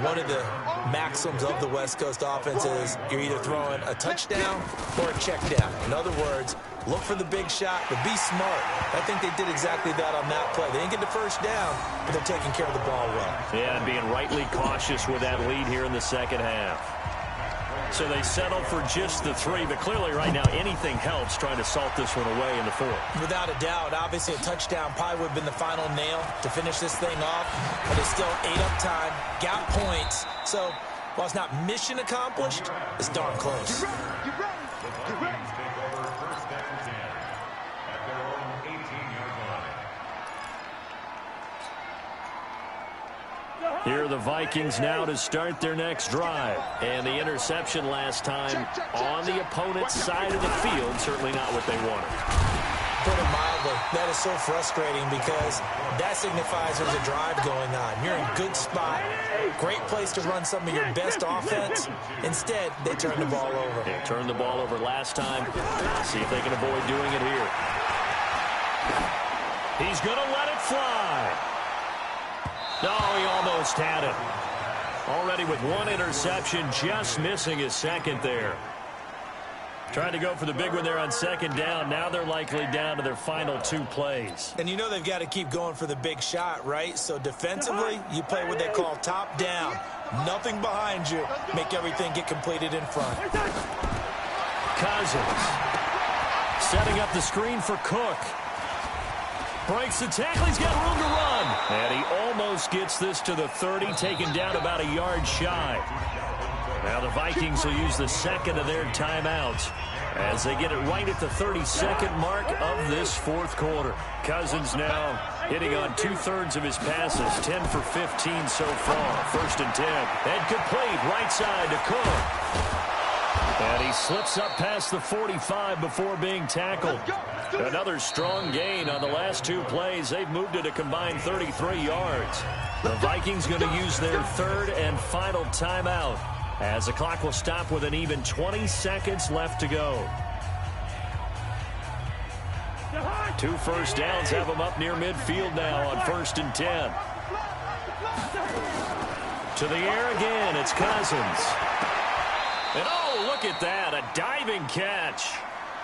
Speaker 3: one of the maxims of the West Coast offense is you're either throwing a touchdown or a check down. In other words, look for the big shot, but be smart. I think they did exactly that on that play. They didn't get the first down, but they're taking care of the ball well.
Speaker 1: Yeah, and being rightly cautious with that lead here in the second half. So they settled for just the 3, but clearly right now anything helps trying to salt this one away in the 4th.
Speaker 3: Without a doubt, obviously a touchdown probably would have been the final nail to finish this thing off, but they still ate up time, got points. So while it's not mission accomplished, it's darn close.
Speaker 4: Get ready.
Speaker 2: Take over first down 10 at their own 18-yard line.
Speaker 1: Here are the Vikings now to start their next drive. And the interception last time on the opponent's side of the field, certainly not what they wanted.
Speaker 3: Put it mildly, that is so frustrating because that signifies there's a drive going on. You're in a good spot, great place to run some of your best offense. Instead, they turn the ball over.
Speaker 1: They turned the ball over last time. See if they can avoid doing it here. He's going to let it fly. No, he almost had it. Already with one interception, just missing his second there. Trying to go for the big one there on second down. Now they're likely down to their final 2 plays.
Speaker 3: And you know they've got to keep going for the big shot, right? So defensively, you play what they call top down. Nothing behind you. Make everything get completed in front.
Speaker 1: Cousins setting up the screen for Cook. Breaks the tackle. He's got room to run. And he almost gets this to the 30, taken down about a yard shy. Now the Vikings will use the second of their timeouts as they get it right at the 32nd mark of this 4th quarter. Cousins now hitting on 2/3 of his passes, 10 for 15 so far. 1st and 10. And complete right side to Cook. And he slips up past the 45 before being tackled. Another strong gain on the last 2 plays. They've moved it a combined 33 yards. The Vikings going to use their 3rd and final timeout as the clock will stop with an even 20 seconds left to go. 2 first downs have them up near midfield now on 1st and 10. To the air again, it's Cousins. And oh, look at that, a diving catch.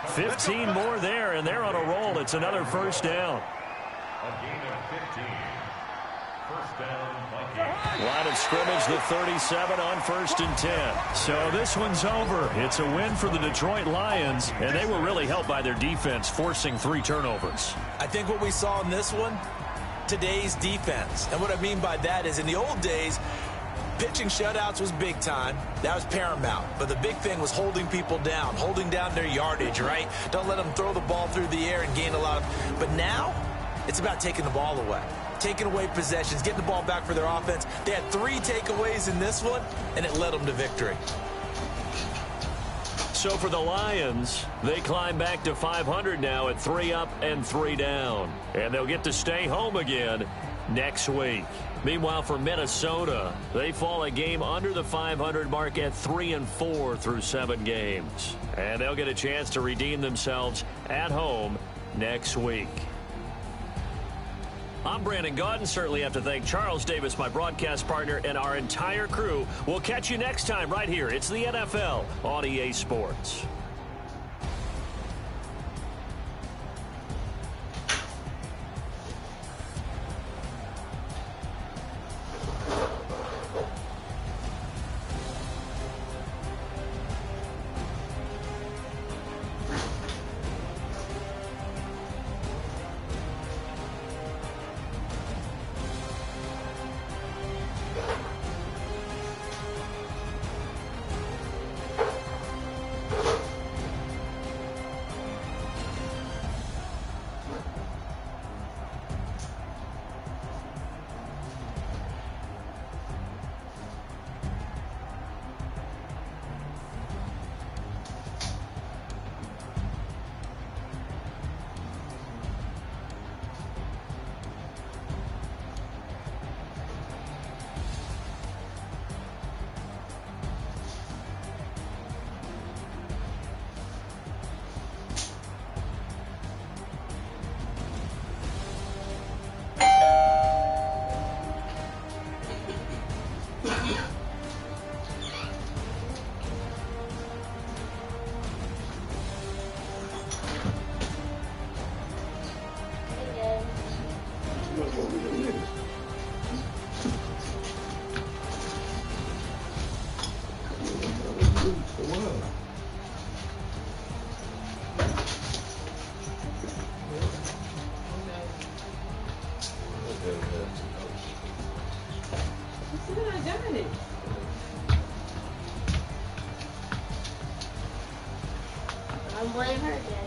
Speaker 1: 15 more there, and they're on a roll. It's another first down.
Speaker 2: A gain of 15. First down, Vikings.
Speaker 1: Line of scrimmage, the 37 on 1st and 10. So this one's over. It's a win for the Detroit Lions, and they were really helped by their defense, forcing 3 turnovers.
Speaker 3: I think what we saw in this one, today's defense. And what I mean by that is in the old days, Pitching shutouts was big time. That was paramount. But the big thing was holding people down, holding down their yardage, right? Don't let them throw the ball through the air and gain a lot of... But now, it's about taking the ball away. Taking away possessions, getting the ball back for their offense. They had 3 takeaways in this one, and it led them to victory.
Speaker 1: So for the Lions, they climb back to 500 now at 3 up and 3 down. And they'll get to stay home again next week. Meanwhile, for Minnesota, they fall a game under the 500 mark at 3-4 through 7 games. And they'll get a chance to redeem themselves at home next week. I'm Brandon Gaudin. Certainly have to thank Charles Davis, my broadcast partner, and our entire crew. We'll catch you next time right here. It's the NFL on EA Sports.
Speaker 7: I'm blaming her again.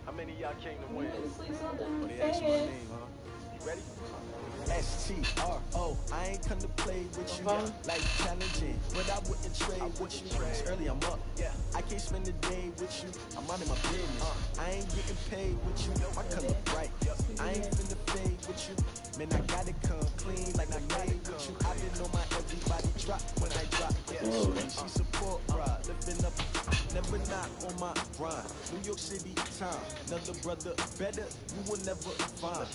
Speaker 8: How many of y'all came to win? Oh, they asked my name, huh? You ready? STRO, I ain't come to play with you. Life challenging, but I wouldn't trade with you. It's early, I'm up. I can't spend the day with you. I'm out of my business. I ain't getting paid with you. My color bright. I ain't finna fade with you. Man, I gotta come clean like I made with you. I didn't know my everybody drop when I drop. She support, ride, living up. Never not on my grind. New York City time. Another brother better, you will never find.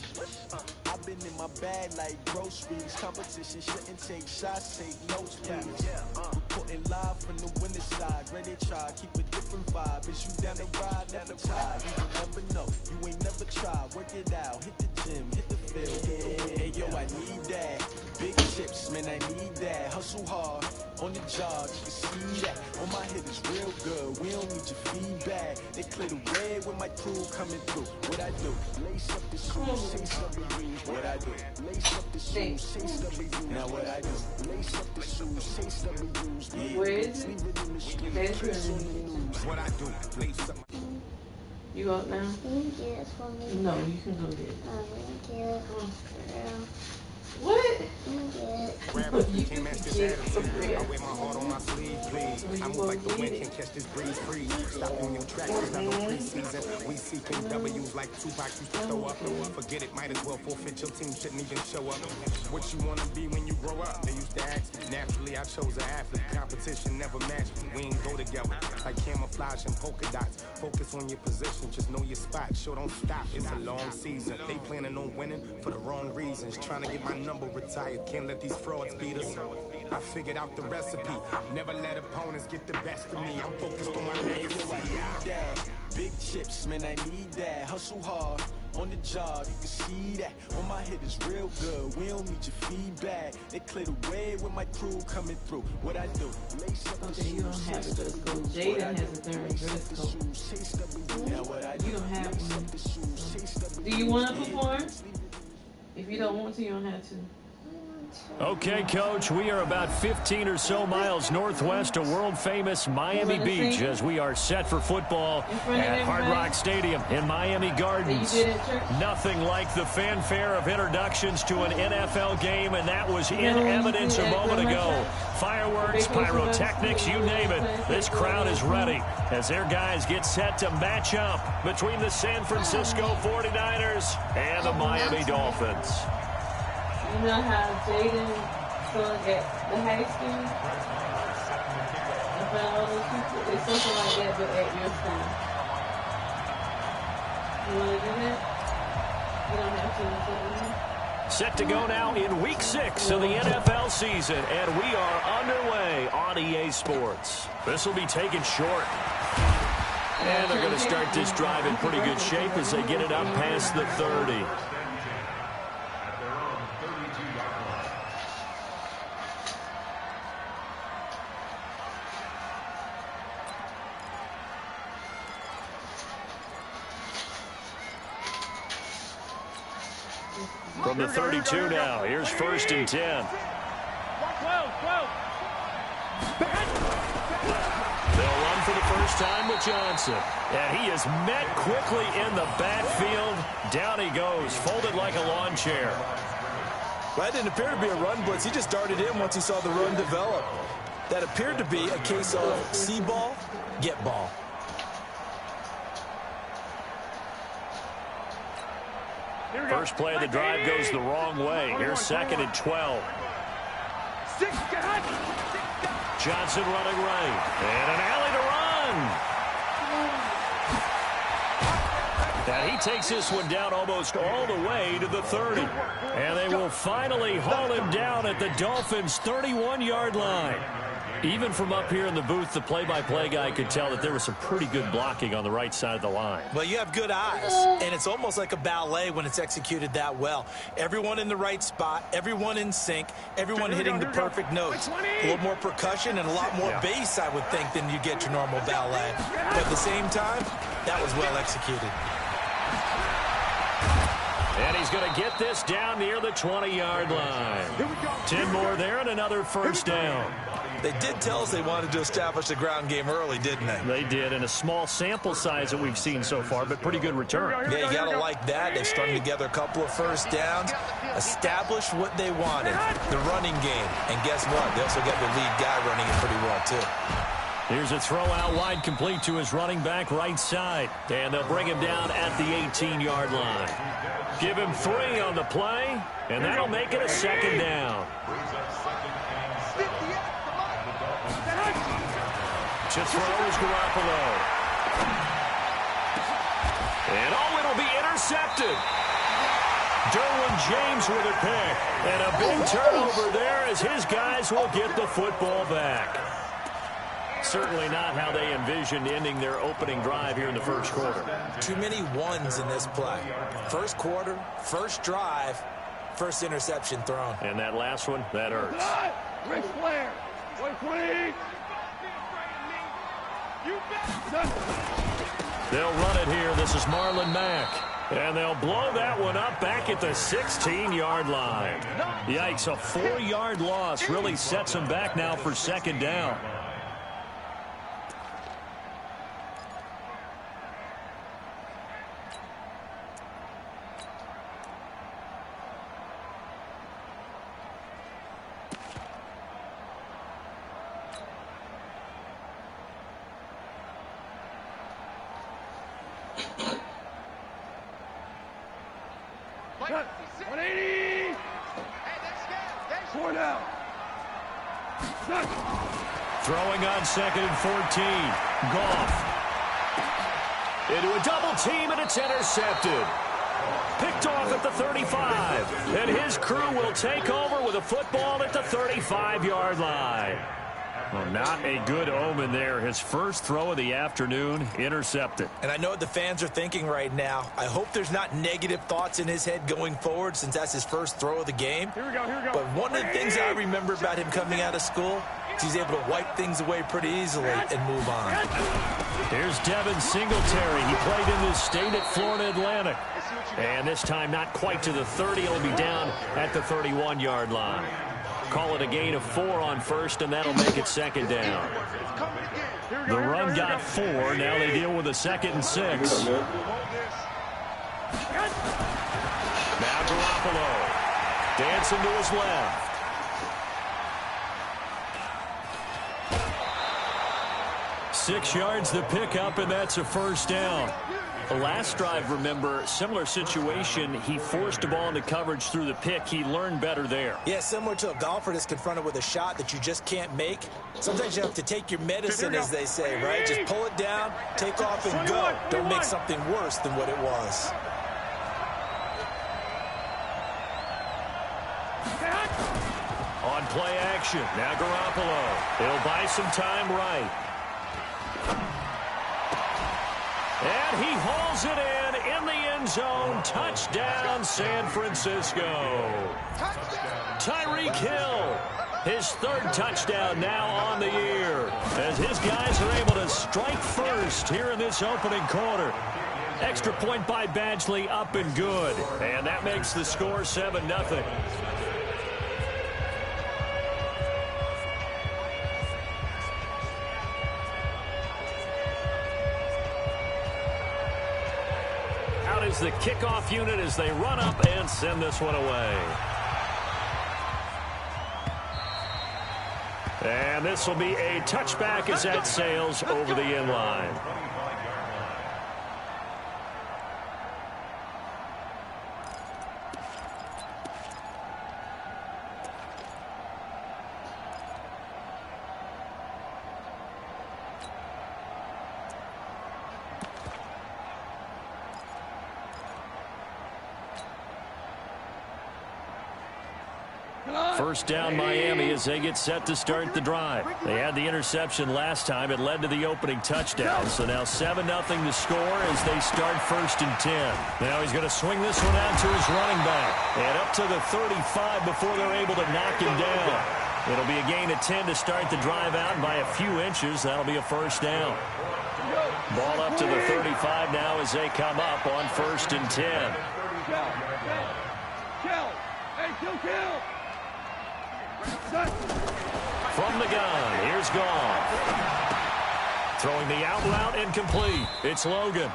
Speaker 8: I've been in my bag like groceries. Competition shouldn't take shots, take notes, please. Reporting live from the winning side. Ready to try, keep a different vibe. Is you down the ride, never tired. You will never know, you ain't never tried. Work it out, hit the gym, hit the field. Hey yo, I need that. Big chips, man, I need that. Hustle hard, on the job, you can see that. On my head is real good, we don't need your feedback. They clear the way with my crew coming through. What I do? Lace up the shoes, chase up the rules. What I do? Lace up the shoes, chase up the rules. Now what I do? Lace up the shoes, chase up the rules.
Speaker 7: Where is it?
Speaker 9: What I do? Lace up.
Speaker 7: You up now?
Speaker 10: You can get it for me.
Speaker 7: No, you can go get it.
Speaker 10: You can get it.
Speaker 7: What?
Speaker 10: You can get it.
Speaker 9: You can't match this attitude. I wear my heart on my sleeve, please. I move like the wind, can't catch this breeze, freeze. Stop on your tracks, cause I know preseason. We seeking W's like Tupac used to throw up. Forget it, might as well forfeit. Your team shouldn't even show up. What you wanna be when you grow up? They used to ask me. Naturally, I chose an athlete. Competition never matched me. We ain't go together. Like camouflage and polka dots. Focus on your position, just know your spot. Sure, don't stop. It's a long season. They planning on winning for the wrong reasons. Trying to get my number retired. Can't let these frauds beat us. I figured out the recipe. Never let opponents get the best of me. I'm focused on my legacy.
Speaker 8: Big chips, man, I need that. Hustle hard, on the job, you can see that. On my head is real good, we don't need your feedback. They clear the way with my crew coming through. What I do? Lace up the
Speaker 7: Okay, you don't have a dress code. Jaden has a third dress code. You don't have one. Do you want to perform? If you don't want to, you don't have to.
Speaker 1: Okay, Coach, we are about 15 or so miles northwest of world-famous Miami Beach as we are set for football at Hard Rock Stadium in Miami Gardens. Nothing like the fanfare of introductions to an NFL game, and that was in evidence a moment ago. Fireworks, pyrotechnics, you name it. This crowd is ready as their guys get set to match up between the San Francisco 49ers and the Miami Dolphins.
Speaker 7: You know how Jaden's going to get the high school? In front of all those people? It's something like that, but at your school. You want to do that? You don't have to.
Speaker 1: Set to go now in Week 6 of the NFL season, and we are underway on EA Sports. This will be taken short. And they're going to start this drive in pretty good shape as they get it up past the 30. From the 32 now, here's 1st and 10.
Speaker 6: 12.
Speaker 1: They'll run for the first time with Johnson. And he is met quickly in the backfield. Down he goes, folded like a lawn chair.
Speaker 3: Well, that didn't appear to be a run blitz. He just darted in once he saw the run develop. That appeared to be a case of see ball, get ball.
Speaker 1: First play of the drive goes the wrong way. Here's 2nd and 12. Johnson running right. And an alley to run. And he takes this one down almost all the way to the 30. And they will finally haul him down at the Dolphins' 31-yard line. Even from up here in the booth, the play-by-play guy could tell that there was some pretty good blocking on the right side of the line.
Speaker 3: Well, you have good eyes, and it's almost like a ballet when it's executed that well. Everyone in the right spot, everyone in sync, everyone hitting the perfect notes. A little more percussion and a lot more bass, I would think, than you get your normal ballet. But at the same time, that was well executed.
Speaker 1: And he's going to get this down near the 20-yard line. 10 more there and another first down.
Speaker 3: They did tell us they wanted to establish the ground game early, didn't they?
Speaker 1: They did, in a small sample size that we've seen so far, but pretty good return.
Speaker 3: Yeah, you got to like that. They strung together a couple of first downs, established what they wanted, the running game. And guess what? They also got their lead guy running it pretty well, too.
Speaker 1: Here's a throw out wide complete to his running back right side. And they'll bring him down at the 18-yard line. Give him 3 on the play, and that'll make it a 2nd down. To throw is Garoppolo. And it'll be intercepted. Derwin James with a pick. And a big turnover there as his guys will get the football back. Certainly not how they envisioned ending their opening drive here in the first quarter.
Speaker 3: Too many ones in this play. First quarter, first drive, first interception thrown.
Speaker 1: And that last one, that hurts.
Speaker 6: Rick Flair. 120.
Speaker 1: They'll run it here. This is Marlon Mack. And they'll blow that one up back at the 16-yard line. Yikes, a 4-yard loss really sets them back now for second down. Throwing on second and 14. Goff. Into a double team, and it's intercepted. Picked off at the 35. And his crew will take over with a football at the 35-yard line. Well, not a good omen there. His first throw of the afternoon, intercepted.
Speaker 3: And I know what the fans are thinking right now. I hope there's not negative thoughts in his head going forward since that's his first throw of the game.
Speaker 6: Here we go, here we go.
Speaker 3: But one of the things I remember about him coming out of school is he's able to wipe things away pretty easily and move on.
Speaker 1: Here's Devin Singletary. He played in this state at Florida Atlantic. And this time not quite to the 30. He'll be down at the 31-yard line. Call it a gain of 4 on first, and that'll make it second down. The run got 4. Now they deal with a 2nd and 6. Now Garoppolo dancing to his left. Six yards the pickup, and that's a first down. The last drive, remember, similar situation. He forced the ball into coverage through the pick. He learned better there.
Speaker 3: Yeah, similar to a golfer that's confronted with a shot that you just can't make. Sometimes you have to take your medicine, as they say, right? Just pull it down, take off, and go. Don't make something worse than what it was.
Speaker 1: On play action, now Garoppolo. He'll buy some time right. And he hauls it in the end zone. Touchdown, San Francisco. Tyreek Hill, his 3rd touchdown now on the year, as his guys are able to strike first here in this opening quarter. Extra point by Badgley, up and good. And that makes the score 7-0. Is the kickoff unit as they run up and send this one away. And this will be a touchback as that sails over the end line. First down Miami as they get set to start the drive. They had the interception last time. It led to the opening touchdown. So now 7-0 the score as they start 1st and 10. Now he's going to swing this one out to his running back. And up to the 35 before they're able to knock him down. It'll be a gain of 10 to start the drive out by a few inches. That'll be a first down. Ball up to the 35 now as they come up on 1st and 10.
Speaker 6: Kill.
Speaker 1: From the gun, here's Goff. Throwing the out route incomplete. It's Logan.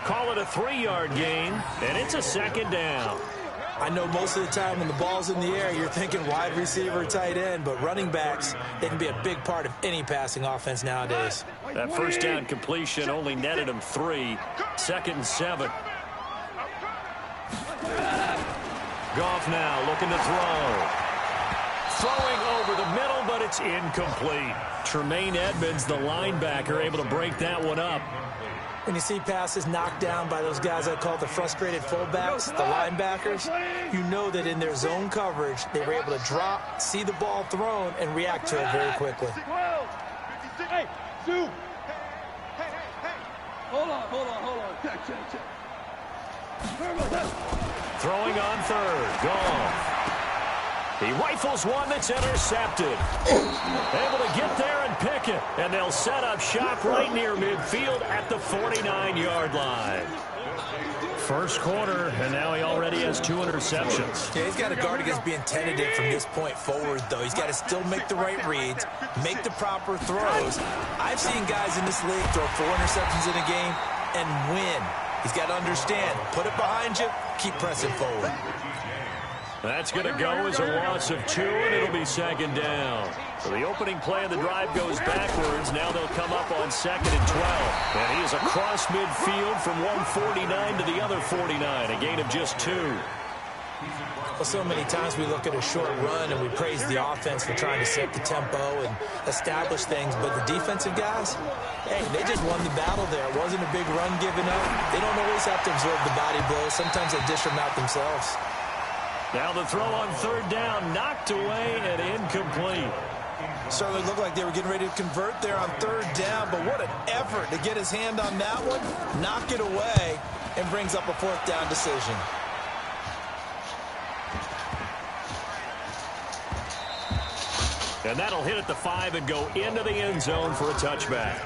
Speaker 1: Call it a 3-yard gain, and it's a 2nd down.
Speaker 3: I know most of the time when the ball's in the air, you're thinking wide receiver, tight end, but running backs, they can be a big part of any passing offense nowadays.
Speaker 1: That first down completion only netted him 3. 2nd and 7. Goff now looking to throw. Throwing over the middle but it's incomplete. Tremaine Edmonds, the linebacker, able to break that one up.
Speaker 3: When you see passes knocked down by those guys I call the frustrated fullbacks, the linebackers, you know that in their zone coverage, they were able to drop, see the ball thrown, and react to it very quickly.
Speaker 6: Hey, Sue. Hey. Hold on. Check.
Speaker 1: Throwing on third. Goff. He rifles one that's intercepted. Able to get there and pick it. And they'll set up shop right near midfield at the 49-yard line. First quarter, and now he already has 2 interceptions.
Speaker 3: Yeah, he's got to guard against being tentative from this point forward, though. He's got to still make the right reads, make the proper throws. I've seen guys in this league throw 4 interceptions in a game and win. He's got to understand, put it behind you, keep pressing forward.
Speaker 1: That's going to go as a loss of 2, and it'll be second down. So the opening play of the drive goes backwards. Now they'll come up on 2nd and 12. And he is across midfield from 149 to the other 49, a gain of just 2.
Speaker 3: Well, so many times we look at a short run and we praise the offense for trying to set the tempo and establish things, but the defensive guys, hey, they just won the battle there. It wasn't a big run given up. They don't always have to absorb the body blows. Sometimes they dish them out themselves.
Speaker 1: Now the throw on 3rd down, knocked away and incomplete.
Speaker 3: Certainly looked like they were getting ready to convert there on 3rd down, but what an effort to get his hand on that one, knock it away, and brings up a 4th down decision.
Speaker 1: And that'll hit at the 5 and go into the end zone for a touchback.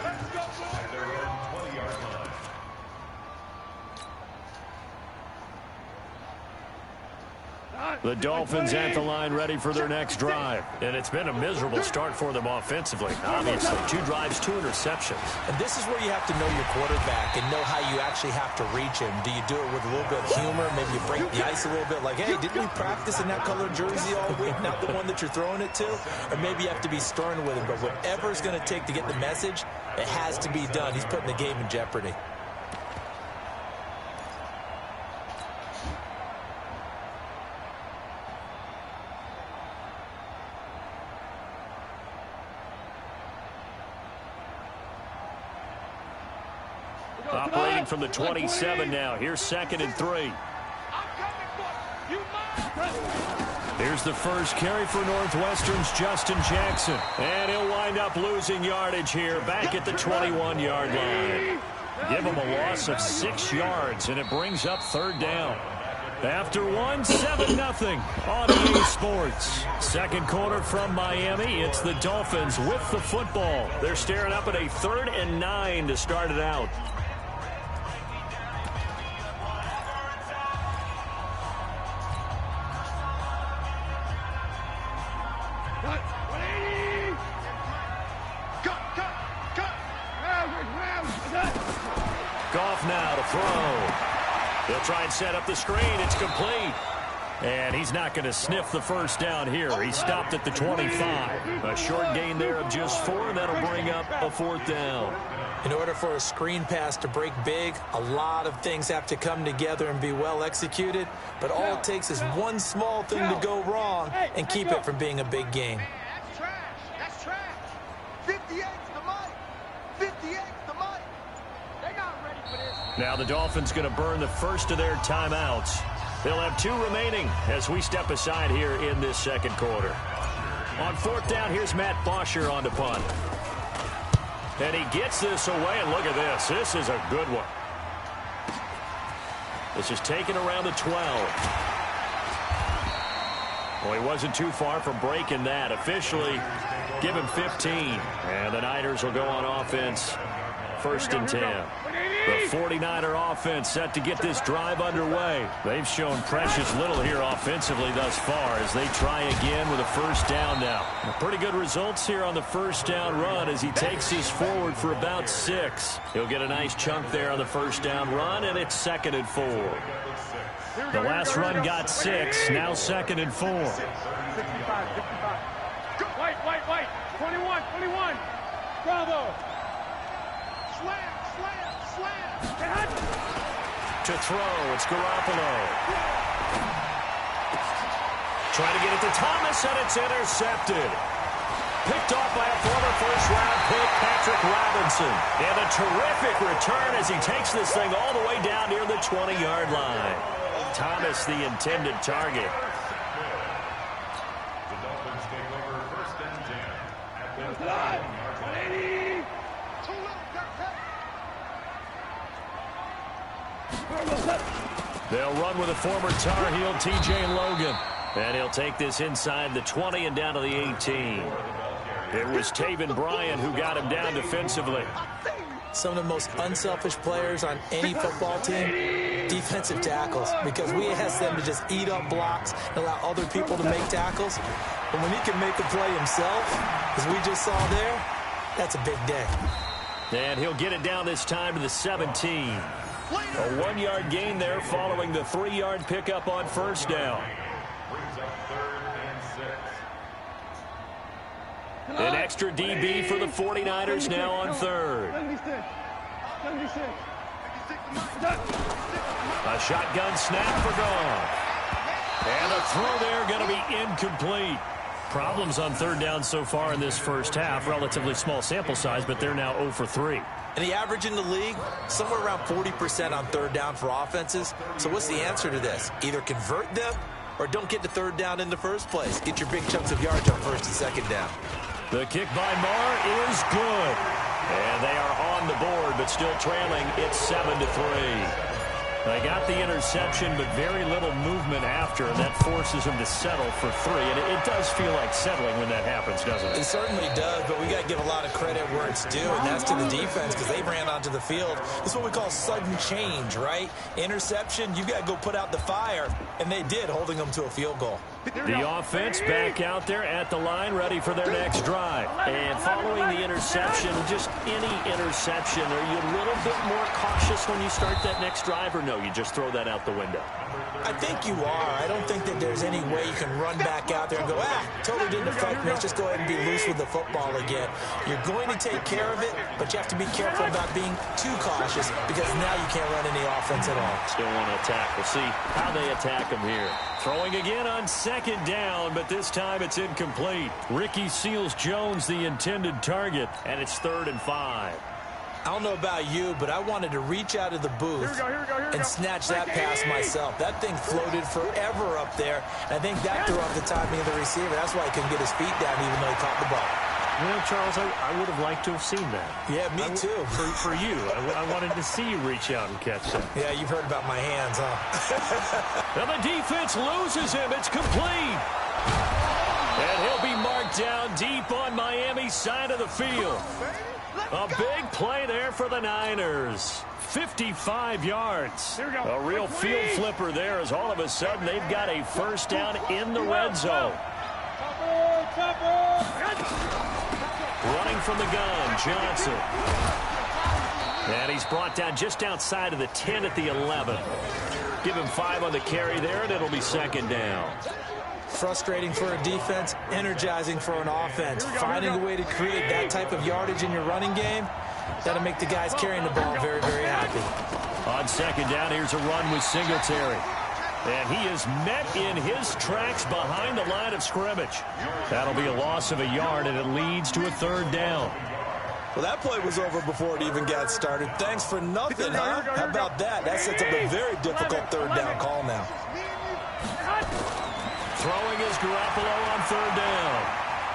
Speaker 1: The Dolphins at the line ready for their next drive. And it's been a miserable start for them offensively. Obviously, 2 drives, 2 interceptions.
Speaker 3: And this is where you have to know your quarterback and know how you actually have to reach him. Do you do it with a little bit of humor? Maybe you break the ice a little bit like, hey, didn't we practice in that colored jersey all week, not the one that you're throwing it to? Or maybe you have to be stern with him. But whatever it's going to take to get the message, it has to be done. He's putting the game in jeopardy.
Speaker 1: Operating from the 27 now. Here's 2nd and 3. Here's the first carry for Northwestern's Justin Jackson. And he'll wind up losing yardage here back at the 21-yard line. Give him a loss of 6 yards, and it brings up 3rd down. After 1, 7-0 on EA Sports. Second quarter from Miami. It's the Dolphins with the football. They're staring up at a 3rd and 9 to start it out. Goff now to throw. They'll try and set up the screen. It's complete. And he's not going to sniff the first down here. He stopped at the 25. A short gain there of just 4. That'll bring up a 4th down.
Speaker 3: In order for a screen pass to break big, a lot of things have to come together and be well executed. But all it takes is one small thing to go wrong and keep it from being a big gain.
Speaker 4: That's trash. That's trash. 58's the money. 58's the money. They're not ready for this.
Speaker 1: Now the Dolphins going to burn the first of their timeouts. They'll have 2 remaining as we step aside here in this second quarter. On 4th down, here's Matt Bosher on to punt. And he gets this away, and look at this. This is a good one. This is taken around the 12. Well, he wasn't too far from breaking that. Officially, give him 15. And the Niners will go on offense, 1st and 10. The 49er offense set to get this drive underway. They've shown precious little here offensively thus far as they try again with a 1st down now. Pretty good results here on the 1st down run as he takes this forward for about 6. He'll get a nice chunk there on the 1st down run, and it's 2nd and 4. The last run got 6, now 2nd and 4.
Speaker 6: 55. White. 21. Bravo.
Speaker 4: Slam.
Speaker 1: To throw, it's Garoppolo. Trying to get it to Thomas, and it's intercepted. picked off by a former first-round pick, Patrick Robinson. And a terrific return as he takes this thing all the way down near the 20-yard line. Thomas, the intended target.
Speaker 2: The Dolphins take over first and 10 at the 180.
Speaker 1: They'll run with a former Tar Heel, T.J. Logan. And he'll take this inside the 20 and down to the 18. It was Taven Bryan who got him down defensively.
Speaker 3: Some of the most unselfish players on any football team, defensive tackles, because we ask them to just eat up blocks and allow other people to make tackles. But when he can make the play himself, as we just saw there, that's a big day.
Speaker 1: And he'll get it down this time to the 17. A 1-yard gain there following the 3-yard pickup on first down.
Speaker 2: Brings up third and 6.
Speaker 1: An extra DB for the 49ers now on third. A shotgun snap for gone. And a throw there going to be incomplete. Problems on third down so far in this first half. Relatively small sample size, but they're now 0 for 3.
Speaker 3: And the average in the league, somewhere around 40% on third down for offenses. So what's the answer to this? Either convert them or don't get to third down in the first place. Get your big chunks of yards on first and second down.
Speaker 1: The kick by Marr is good. And they are on the board, but still trailing. It's 7-3. They got the interception, but very little movement after, and that forces them to settle for 3. And it does feel like settling when that happens, doesn't it?
Speaker 3: It certainly does, but we got to give a lot of credit where it's due, and that's to the defense because they ran onto the field. This is what we call sudden change, right? Interception, you got to go put out the fire, and they did, holding them to a field goal.
Speaker 1: The offense back out there at the line, ready for their next drive. And following the interception, just any interception, are you a little bit more cautious when you start that next drive, or no, you just throw that out the window?
Speaker 3: I think you are. I don't think that there's any way you can run back out there and go, totally didn't affect me. Let's just go ahead and be loose with the football again. You're going to take care of it, but you have to be careful about being too cautious because now you can't run any offense at all.
Speaker 1: Still want to attack. We'll see how they attack them here. Throwing again on second down, but this time it's incomplete. Ricky Seals-Jones, the intended target, and it's 3rd and 5.
Speaker 3: I don't know about you, but I wanted to reach out of the booth and snatch that pass myself. That thing floated forever up there. And I think that threw off the timing of the receiver. That's why he couldn't get his feet down even though he caught the ball.
Speaker 1: Well, Charles, I would have liked to have seen that.
Speaker 3: Yeah, me too.
Speaker 1: For you. I wanted to see you reach out and catch that.
Speaker 3: Yeah, you've heard about my hands, huh?
Speaker 1: And the defense loses him. It's complete. And he'll be marked down deep on Miami's side of the field. A big play there for the Niners. 55 yards. A real field flipper there as all of a sudden they've got a first down in the red zone. Running from the gun, Johnson. And he's brought down just outside of the 10 at the 11. Give him 5 on the carry there, and it'll be second down.
Speaker 3: Frustrating for a defense, energizing for an offense. Finding a way to create that type of yardage in your running game, that'll make the guys carrying the ball very, very happy.
Speaker 1: On second down, here's a run with Singletary. And he is met in his tracks behind the line of scrimmage. That'll be a loss of a yard, and it leads to a 3rd down.
Speaker 3: Well, that play was over before it even got started. Thanks for nothing, huh? How about that? That sets up a very difficult 3rd down call now.
Speaker 1: Throwing is Garoppolo on 3rd down.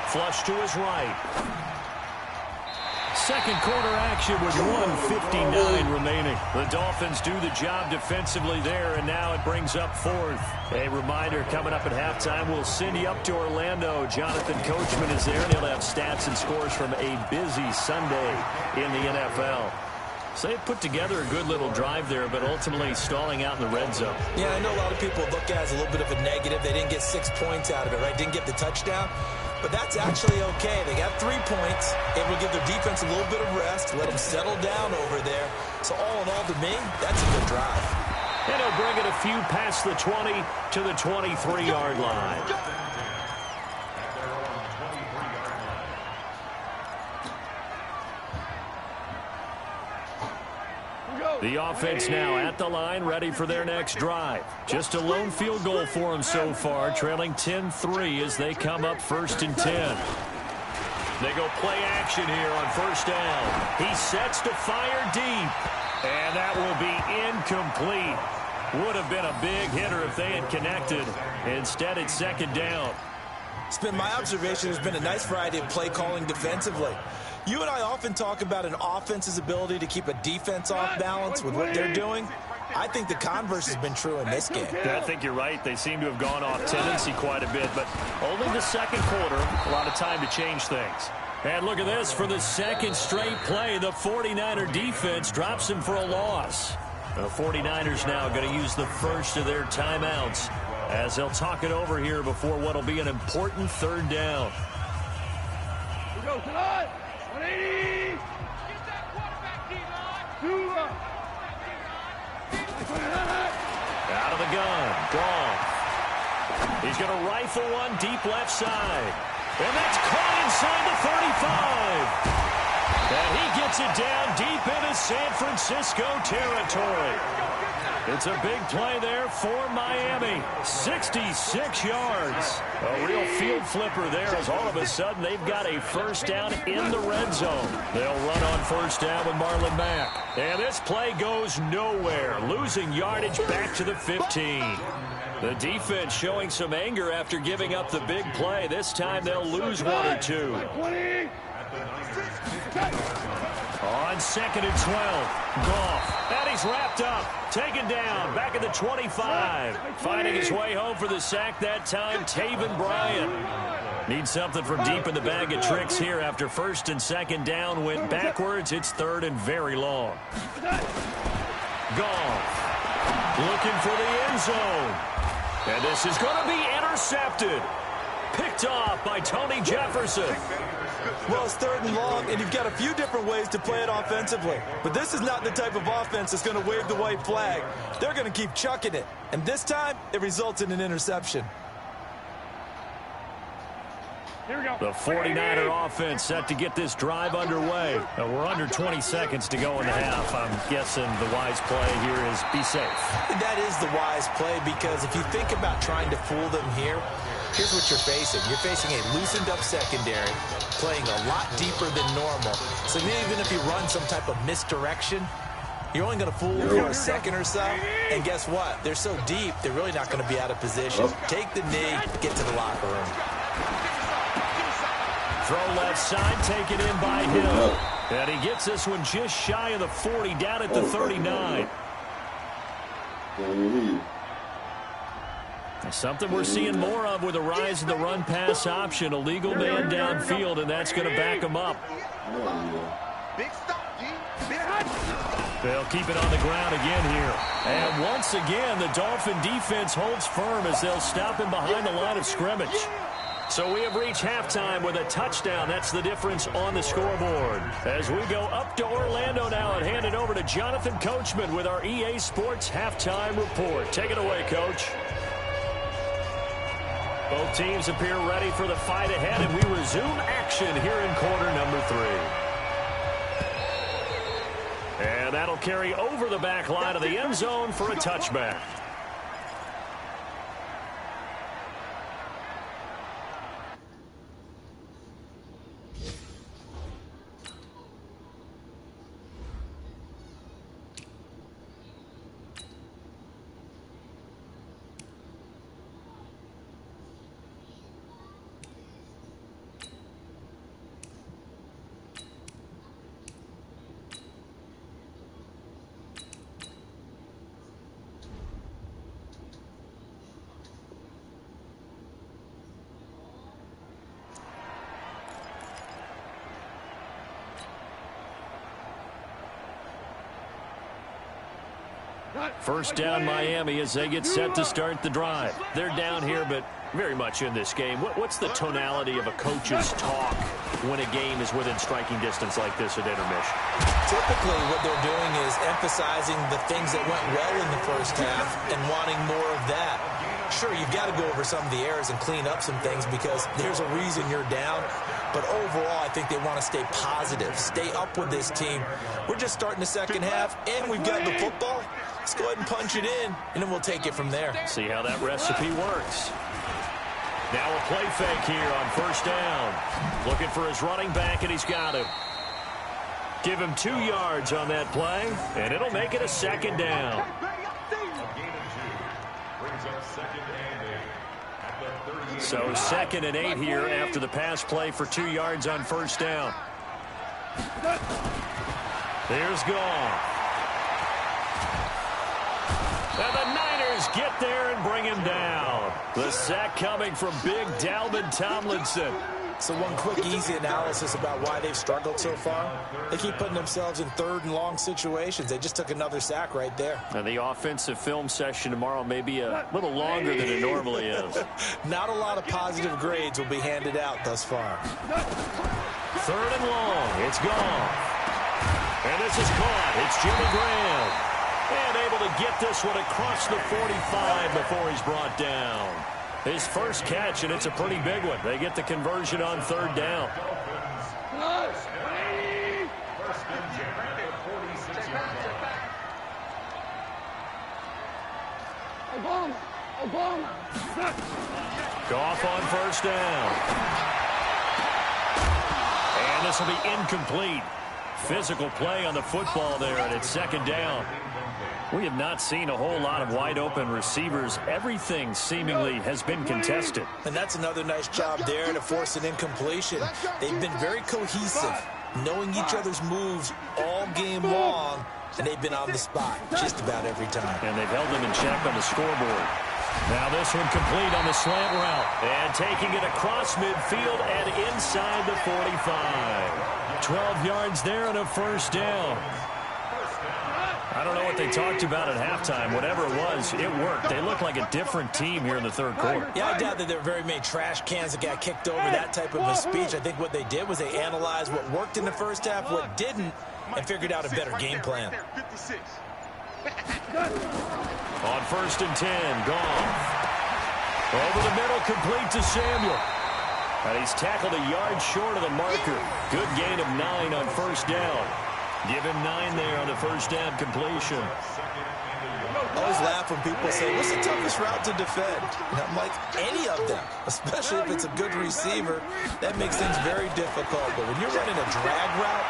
Speaker 1: Flush to his right. Second quarter action with 1:59 remaining. The Dolphins do the job defensively there, and now it brings up 4th. A reminder, coming up at halftime, we'll send you up to Orlando. Jonathan Coachman is there, and he'll have stats and scores from a busy Sunday in the NFL. So they put together a good little drive there, but ultimately stalling out in the red zone.
Speaker 3: Yeah, I know a lot of people look at it as a little bit of a negative. They didn't get 6 points out of it, right? Didn't get the touchdown. But that's actually okay. They got 3 points. It will give their defense a little bit of rest, let them settle down over there. So all in all, to me, that's a good drive.
Speaker 1: And he'll bring it a few past the 20 to the 23-yard line. The offense now at the line, ready for their next drive. Just a lone field goal for them so far, trailing 10-3 as they come up 1st and 10. They go play action here on first down. He sets to fire deep. And that will be incomplete. Would have been a big hitter if they had connected. Instead, it's second down.
Speaker 3: It's been my observation there's been a nice variety of play calling defensively. You and I often talk about an offense's ability to keep a defense off balance with what they're doing. I think the converse has been true in this game.
Speaker 1: I think you're right. They seem to have gone off tendency quite a bit, but only the second quarter, a lot of time to change things. And look at this. For the second straight play, the 49er defense drops him for a loss. The 49ers now going to use the first of their timeouts as they'll talk it over here before what will be an important third down.
Speaker 6: Here we go, tonight. 180. Get that quarterback, D-line.
Speaker 1: Out of the gun. Goff. He's going to rifle one deep left side. And that's caught inside the 35. And he gets it down deep into San Francisco territory. It's a big play there for Miami. 66 yards. A real field flipper there as all of a sudden they've got a first down in the red zone. They'll run on first down with Marlon Mack. And this play goes nowhere, losing yardage back to the 15. The defense showing some anger after giving up the big play. This time they'll lose one or two. On second and 12, Goff. And he's wrapped up. Taken down. Back at the 25. Finding his way home for the sack that time, Taven Bryan. Needs something from deep in the bag of tricks here after first and second down went backwards. It's third and very long. Goff. Looking for the end zone. And this is going to be intercepted. Picked off by Tony Jefferson.
Speaker 3: Well, it's third and long, and you've got a few different ways to play it offensively. But this is not the type of offense that's going to wave the white flag. They're going to keep chucking it. And this time, it results in an interception.
Speaker 6: Here we go.
Speaker 1: The 49er offense set to get this drive underway. We're under 20 seconds to go in the half. I'm guessing the wise play here is be safe.
Speaker 3: That is the wise play because if you think about trying to fool them here, here's what you're facing. You're facing a loosened up secondary, playing a lot deeper than normal. So even if you run some type of misdirection, you're only going to fool them for a second or so. And guess what? They're so deep, they're really not going to be out of position. Take the knee, get to the locker room.
Speaker 1: Throw left side, taken in by Hill. And he gets this one just shy of the 40, down at the 39. Something we're seeing more of with the rise of the run-pass option. A legal man downfield, and that's going to back him up. They'll keep it on the ground again here. And once again, the Dolphin defense holds firm as they'll stop him behind the line of scrimmage. So we have reached halftime with a touchdown. That's the difference on the scoreboard. As we go up to Orlando now and hand it over to Jonathan Coachman with our EA Sports Halftime Report. Take it away, Coach. Both teams appear ready for the fight ahead, and we resume action here in quarter number 3. And that'll carry over the back line of the end zone for a touchback. First down Miami as they get set to start the drive. They're down here, but very much in this game. What's the tonality of a coach's talk when a game is within striking distance like this at intermission?
Speaker 3: Typically, what they're doing is emphasizing the things that went well in the first half and wanting more of that. Sure, you've got to go over some of the errors and clean up some things because there's a reason you're down. But overall, I think they want to stay positive, stay up with this team. We're just starting the second half, and we've got the football. Let's go ahead and punch it in, and then we'll take it from there.
Speaker 1: See how that recipe works. Now a play fake here on first down. Looking for his running back, and he's got him. Give him 2 yards on that play, and it'll make it a second down. So 2nd and 8 here after the pass play for 2 yards on first down. There's Goff. And the Niners get there and bring him down. The sack coming from big Dalvin Tomlinson.
Speaker 3: So one quick, easy analysis about why they've struggled so far. They keep putting themselves in 3rd and long situations. They just took another sack right there.
Speaker 1: And the offensive film session tomorrow may be a little longer than it normally is.
Speaker 3: Not a lot of positive grades will be handed out thus far.
Speaker 1: 3rd and long. It's gone. And this is caught. It's Jimmy Graham. And able to get this one across the 45 before he's brought down. His first catch, and it's a pretty big one. They get the conversion on 3rd down. Goff on first down. And this will be incomplete. Physical play on the football there, and it's 2nd down. We have not seen a whole lot of wide-open receivers. Everything seemingly has been contested.
Speaker 3: And that's another nice job there to force an incompletion. They've been very cohesive, knowing each other's moves all game long, and they've been on the spot just about every time.
Speaker 1: And they've held them in check on the scoreboard. Now this one complete on the slant route. And taking it across midfield and inside the 45. 12 yards there and a first down. I don't know what they talked about at halftime. Whatever it was, it worked. They look like a different team here in the 3rd quarter.
Speaker 3: Yeah, I doubt that there were very many trash cans that got kicked over that type of a speech. I think what they did was they analyzed what worked in the first half, what didn't, and figured out a better game plan.
Speaker 1: On 1st and 10, Goff. Over the middle, complete to Samuel. And he's tackled a yard short of the marker. Good gain of 9 on first down. Give him 9 there on the first down completion.
Speaker 3: I always laugh when people say, what's the toughest route to defend? And I'm like, any of them, especially if it's a good receiver. That makes things very difficult. But when you're running a drag route,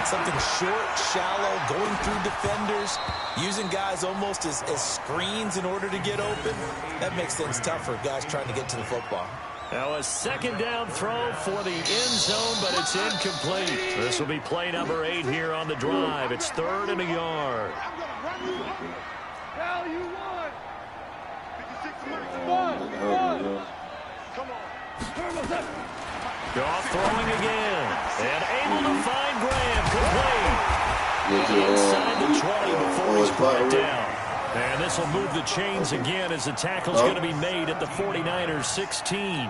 Speaker 3: something short, shallow, going through defenders, using guys almost as screens in order to get open, that makes things tough for guys trying to get to the football.
Speaker 1: Now a 2nd down throw for the end zone, but it's incomplete. This will be play number 8 here on the drive. It's 3rd and a yard.
Speaker 6: Now you won. 56 Come on.
Speaker 1: Goff throwing again. And able to find Graham. Complete. Inside the 20 before he's brought down. And this will move the chains again as the tackle's going to be made at the 49ers 16.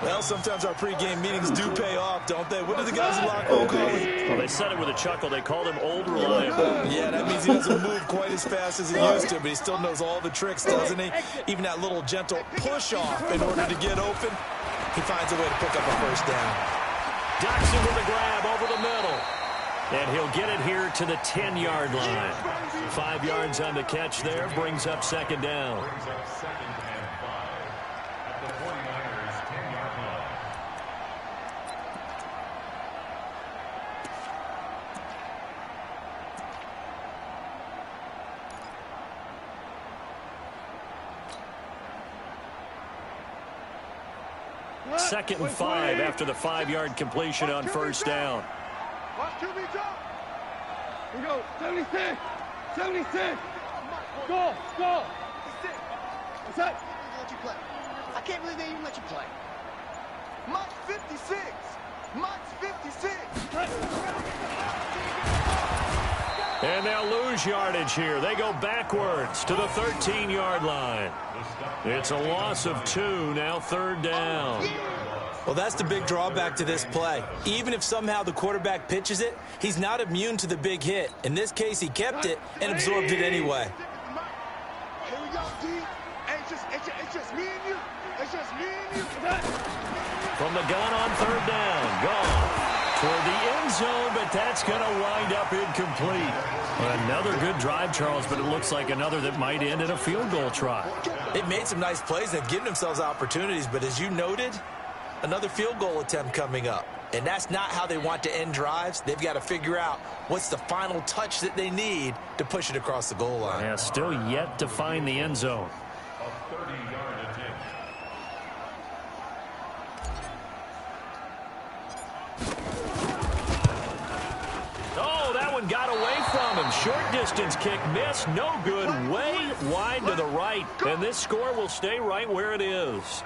Speaker 3: Well, sometimes our pregame meetings do pay off, don't they? What do the guys in the locker room call him?
Speaker 1: Well, they said it with a chuckle. They called him Old Reliable.
Speaker 3: Yeah, that means he doesn't move quite as fast as he used to, but he still knows all the tricks, doesn't he? Even that little gentle push-off in order to get open, he finds a way to pick up a first down.
Speaker 1: Doxson with a grab over the middle. And he'll get it here to the 10-yard line. 5 yards on the catch there, brings up 2nd down.
Speaker 2: Brings up 2nd and 5 at the 49ers 10-yard line.
Speaker 1: Second and 5 after the 5-yard completion on first down.
Speaker 6: Watch QB drop. Here we go. 76. 76. Go. Go. What's that?
Speaker 4: Let you play. I can't believe they even let you play. Mike's 56. Mike's 56.
Speaker 1: And they'll lose yardage here. They go backwards to the 13-yard line. It's a loss of 2, now 3rd down.
Speaker 3: Well, that's the big drawback to this play. Even if somehow the quarterback pitches it, he's not immune to the big hit. In this case, he kept it and absorbed it anyway.
Speaker 4: Here we go, D. Hey, it's just me and you. It's just me and you.
Speaker 1: From the gun on 3rd down, Goff. toward the end zone, but that's going to wind up incomplete. Another good drive, Charles, but it looks like another that might end in a field goal try.
Speaker 3: They've made some nice plays. They've given themselves opportunities, but as you noted, another field goal attempt coming up. And that's not how they want to end drives. They've got to figure out what's the final touch that they need to push it across the goal line.
Speaker 1: Yeah, still yet to find the end zone.
Speaker 2: A 30-yard attempt.
Speaker 1: Oh, that one got away from him. Short distance kick missed. No good. Way wide to the right. And this score will stay right where it is.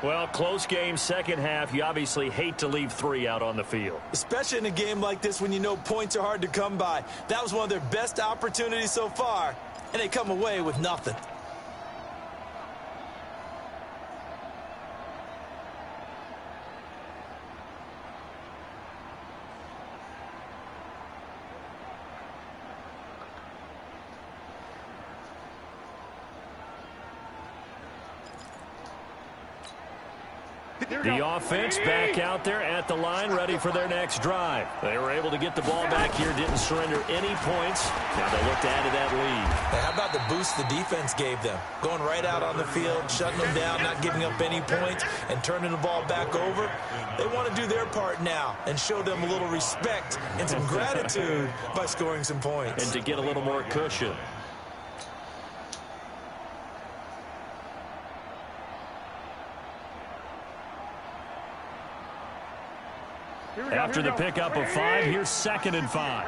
Speaker 1: Well, close game, second half. You obviously hate to leave 3 out on the field.
Speaker 3: Especially in a game like this when you know points are hard to come by. That was one of their best opportunities so far, and they come away with nothing.
Speaker 1: The offense back out there at the line, ready for their next drive. They were able to get the ball back here, didn't surrender any points. Now they look to add to that lead.
Speaker 3: Hey, how about the boost the defense gave them? Going right out on the field, shutting them down, not giving up any points, and turning the ball back over. They want to do their part now and show them a little respect and some gratitude by scoring some points.
Speaker 1: And to get a little more cushion. After the pickup of 5, here's 2nd and 5.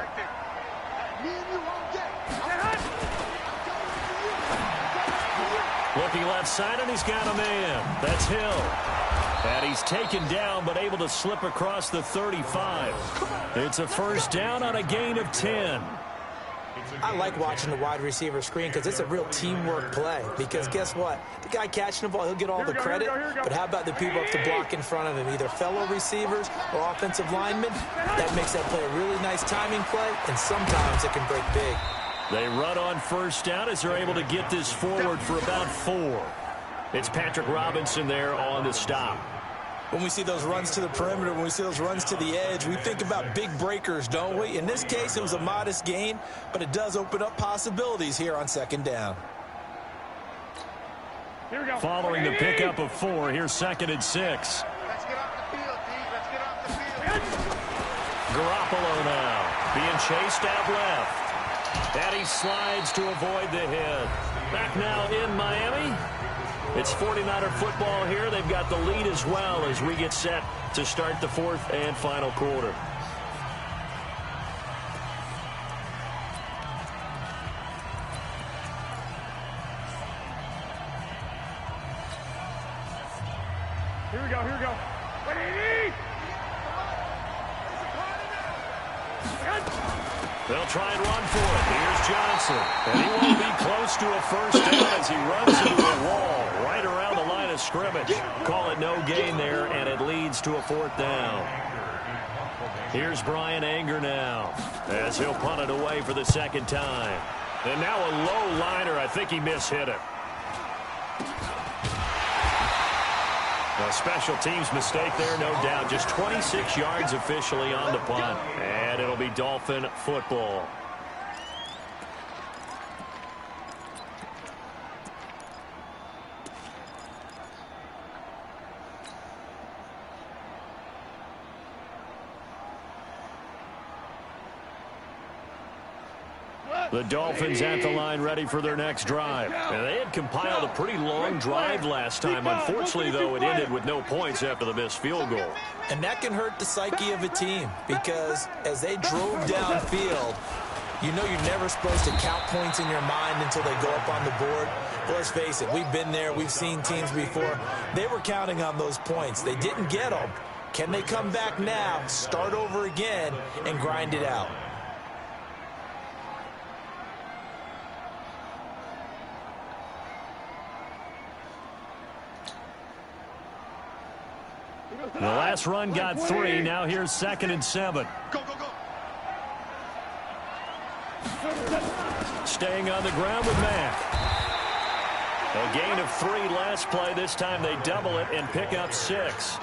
Speaker 1: Looking left side, and he's got a man. That's Hill. And he's taken down, but able to slip across the 35. It's a first down on a gain of 10.
Speaker 3: I like watching the wide receiver screen because it's a real teamwork play. Because guess what? The guy catching the ball, he'll get all the credit. But how about the people up to block in front of him, either fellow receivers or offensive linemen? That makes that play a really nice timing play, and sometimes it can break big.
Speaker 1: They run on first down as they're able to get this forward for about 4. It's Patrick Robinson there on the stop.
Speaker 3: When we see those runs to the perimeter, when we see those runs to the edge, we think about big breakers, don't we? In this case, it was a modest gain, but it does open up possibilities here on 2nd down.
Speaker 6: Here we go.
Speaker 1: Following the pickup of 4, here's 2nd and 6.
Speaker 4: Let's get off the field, D. Let's get off the field.
Speaker 1: Garoppolo now being chased out left. And he slides to avoid the hit. Back now in Miami. It's 49er football here. They've got the lead as well as we get set to start the 4th and final quarter.
Speaker 6: Here we go, here we go.
Speaker 1: They'll try and run for it. Here's Johnson. And he won't be close to a first down as he runs into a wall right around the line of scrimmage. Call it no gain there, and it leads to a 4th down. Here's Brian Anger now as he'll punt it away for the 2nd time. And now a low liner. I think he mishit it. A special teams mistake there, no doubt. Just 26 yards officially on the punt. And it'll be Dolphin football. The Dolphins at the line ready for their next drive. And they had compiled a pretty long drive last time. Unfortunately, though, it ended with no points after the missed field goal.
Speaker 3: And that can hurt the psyche of a team because as they drove downfield, you know you're never supposed to count points in your mind until they go up on the board. But let's face it, we've been there. We've seen teams before. They were counting on those points. They didn't get them. Can they come back now, start over again, and grind it out?
Speaker 1: The last run got 3. Now here's 2nd and 7.
Speaker 6: Go, go, go.
Speaker 1: Staying on the ground with Mack. A gain of 3 last play. This time they double it and pick up 6.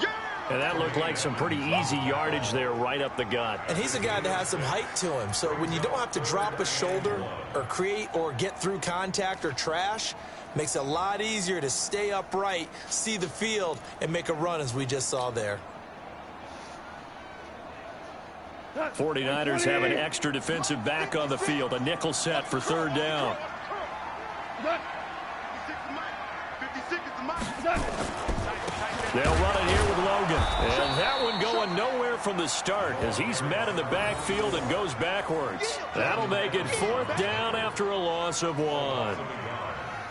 Speaker 1: And that looked like some pretty easy yardage there right up the gut.
Speaker 3: And he's a guy that has some height to him. So when you don't have to drop a shoulder or create or get through contact or trash, makes it a lot easier to stay upright, see the field, and make a run as we just saw there.
Speaker 1: 49ers have an extra defensive back on the field. A nickel set for third down. They'll run it here with Logan. And that one going nowhere from the start as he's met in the backfield and goes backwards. That'll make it fourth down after a loss of 1.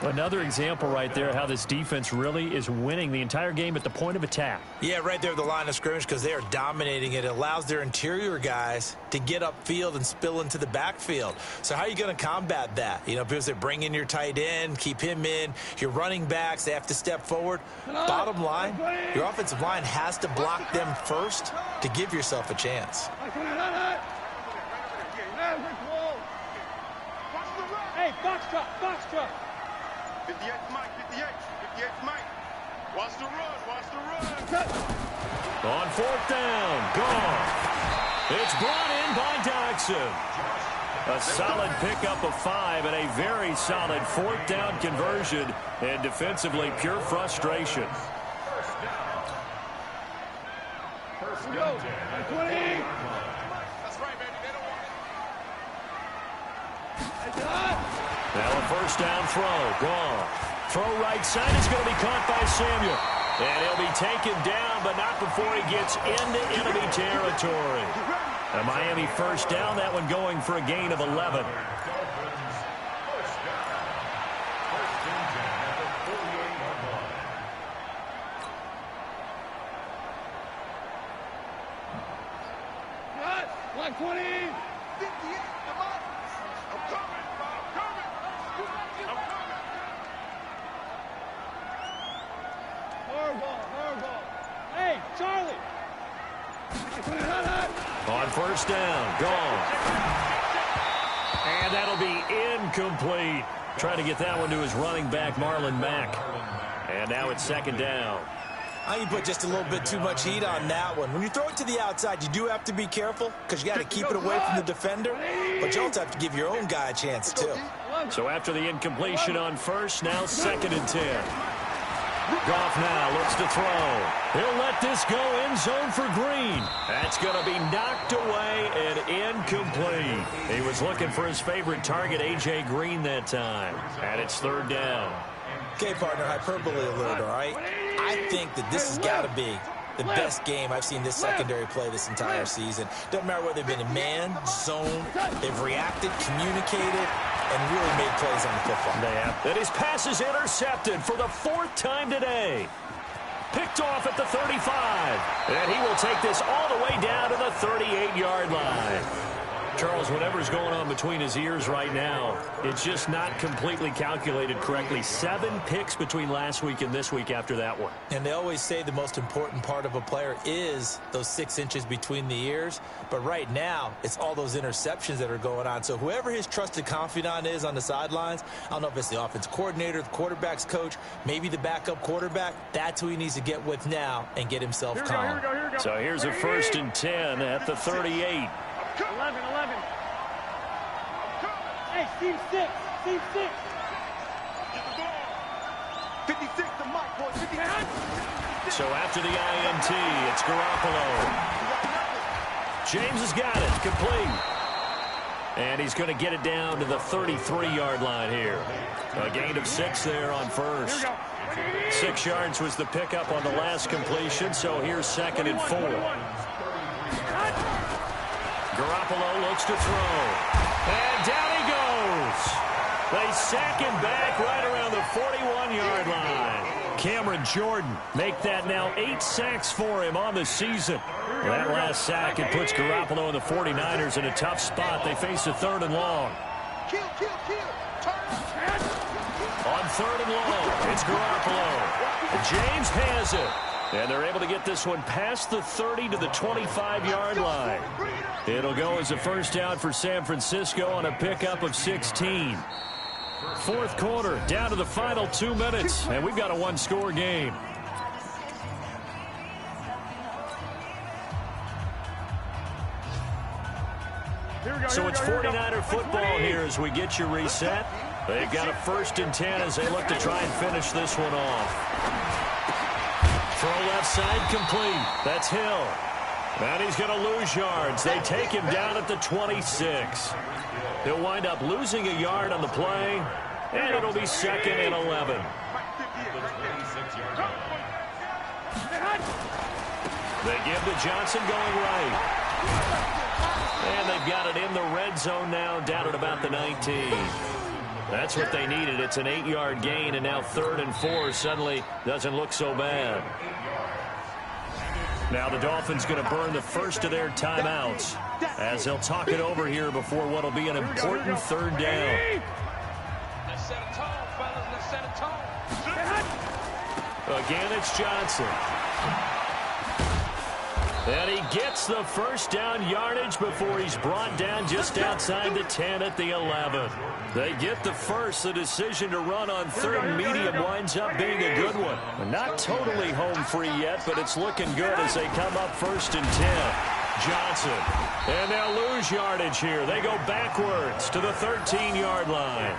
Speaker 11: Another example right there how this defense really is winning the entire game at the point of attack.
Speaker 3: Yeah, right there at the line of scrimmage because they are dominating it. It allows their interior guys to get upfield and spill into the backfield. So how are you going to combat that? You know, because they bring in your tight end, keep him in. Your running backs, they have to step forward. Bottom line, your offensive line has to block them first to give yourself a chance.
Speaker 6: Hey, box truck.
Speaker 2: 58 Mike, 58 Mike. Watch the run.
Speaker 1: On fourth down, gone. It's brought in by Dodson. A solid pickup of 5 and a very solid fourth down conversion. And defensively, pure frustration.
Speaker 2: First down. 20. That's right, baby. They don't want it.
Speaker 1: Now a first down throw, gone. Throw right side is going to be caught by Samuel. And he'll be taken down, but not before he gets into enemy territory. A Miami first down, that one going for a gain of 11.
Speaker 6: Got 120. 58, come on. I'm coming. Hardball. Hey, Charlie.
Speaker 1: On first down, gone. And that'll be incomplete. Trying to get that one to his running back, Marlon Mack. And now it's second down.
Speaker 3: I think you put just a little bit too much heat on that one. When you throw it to the outside, you do have to be careful because you got to keep it away from the defender. But you also have to give your own guy a chance, too.
Speaker 1: So after the incompletion on first, now second and 10. Goff now looks to throw. He'll let this go end zone for Green. That's going to be knocked away and incomplete. He was looking for his favorite target, A.J. Green, that time. And it's third down.
Speaker 3: Okay, partner, hyperbole alert, all right? I think that this has got to be the best game I've seen this secondary play this entire season. Doesn't matter whether they've been in man, zone, they've reacted, communicated, and really made plays on the football.
Speaker 1: They have. And his pass is intercepted for the 4th time today. Picked off at the 35. And he will take this all the way down to the 38-yard line. Charles, whatever's going on between his ears right now, it's just not completely calculated correctly. 7 picks between last week and this week after that one.
Speaker 3: And they always say the most important part of a player is those 6 inches between the ears. But right now, it's all those interceptions that are going on. So whoever his trusted confidant is on the sidelines, I don't know if it's the offense coordinator, the quarterback's coach, maybe the backup quarterback, that's who he needs to get with now and get himself calm.
Speaker 6: Here we go.
Speaker 1: So here's a 1st and 10 at the 38.
Speaker 6: 11. Hey, Steve 6. 56 to Mike, boy. 59.
Speaker 1: So after the INT, it's Garoppolo. James has got it, complete. And he's going to get it down to the 33-yard line here. A gain of 6 there on first. 6 yards was the pickup on the last completion, so here's 2nd and 4. Garoppolo looks to throw. And down he goes. They sack him back right around the 41-yard line. Cameron Jordan make that now 8 sacks for him on the season. That last sack, it puts Garoppolo and the 49ers in a tough spot. They face a 3rd and long.
Speaker 6: Kill.
Speaker 1: On 3rd and long, it's Garoppolo. James has it. And they're able to get this one past the 30 to the 25-yard line. It'll go as a first down for San Francisco on a pickup of 16. 4th quarter, down to the final 2 minutes, and we've got a 1-score game. So it's 49er football here as we get you reset. They've got a 1st and 10 as they look to try and finish this one off. Throw left side complete. That's Hill. And he's going to lose yards. They take him down at the 26. He'll wind up losing a yard on the play, and it'll be 2nd and 11. They give to Johnson going right. And they've got it in the red zone now, down at about the 19. That's what they needed. It's an 8-yard gain, and now 3rd and 4 suddenly doesn't look so bad. Now the Dolphins going to burn the first of their timeouts as they'll talk it over here before what will be an important 3rd down.
Speaker 4: Let's set a tone, fellas. Let's set a tone.
Speaker 1: Again, it's Johnson. And he gets the 1st down yardage before he's brought down just outside the 10 at the 11. They get the 1st. The decision to run on 3rd and medium winds up being a good one. Not totally home free yet, but it's looking good as they come up 1st and 10. Johnson. And they'll lose yardage here. They go backwards to the 13-yard line.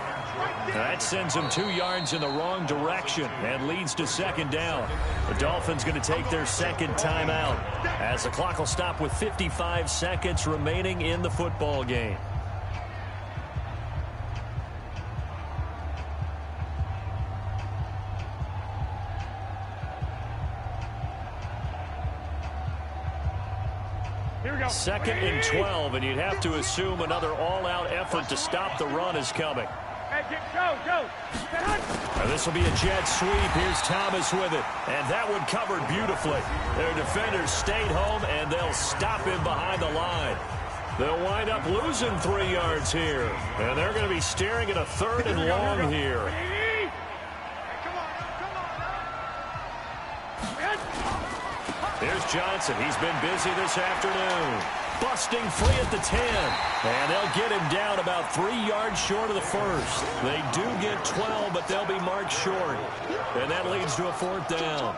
Speaker 1: That sends them 2 yards in the wrong direction and leads to 2nd down. The Dolphins going to take their 2nd timeout as the clock will stop with 55 seconds remaining in the football game.
Speaker 4: Here we go.
Speaker 1: 2nd and 12, and you'd have to assume another all-out effort to stop the run is coming.
Speaker 4: Hey, go.
Speaker 1: And this will be a jet sweep. Here's Thomas with it. And that one covered beautifully. Their defenders stayed home, and they'll stop him behind the line. They'll wind up losing 3 yards here. And they're going to be staring at a 3rd and long here. Here's Johnson. He's been busy this afternoon. Busting free at the 10. And they'll get him down about 3 yards short of the 1st. They do get 12, but they'll be marked short. And that leads to a 4th down.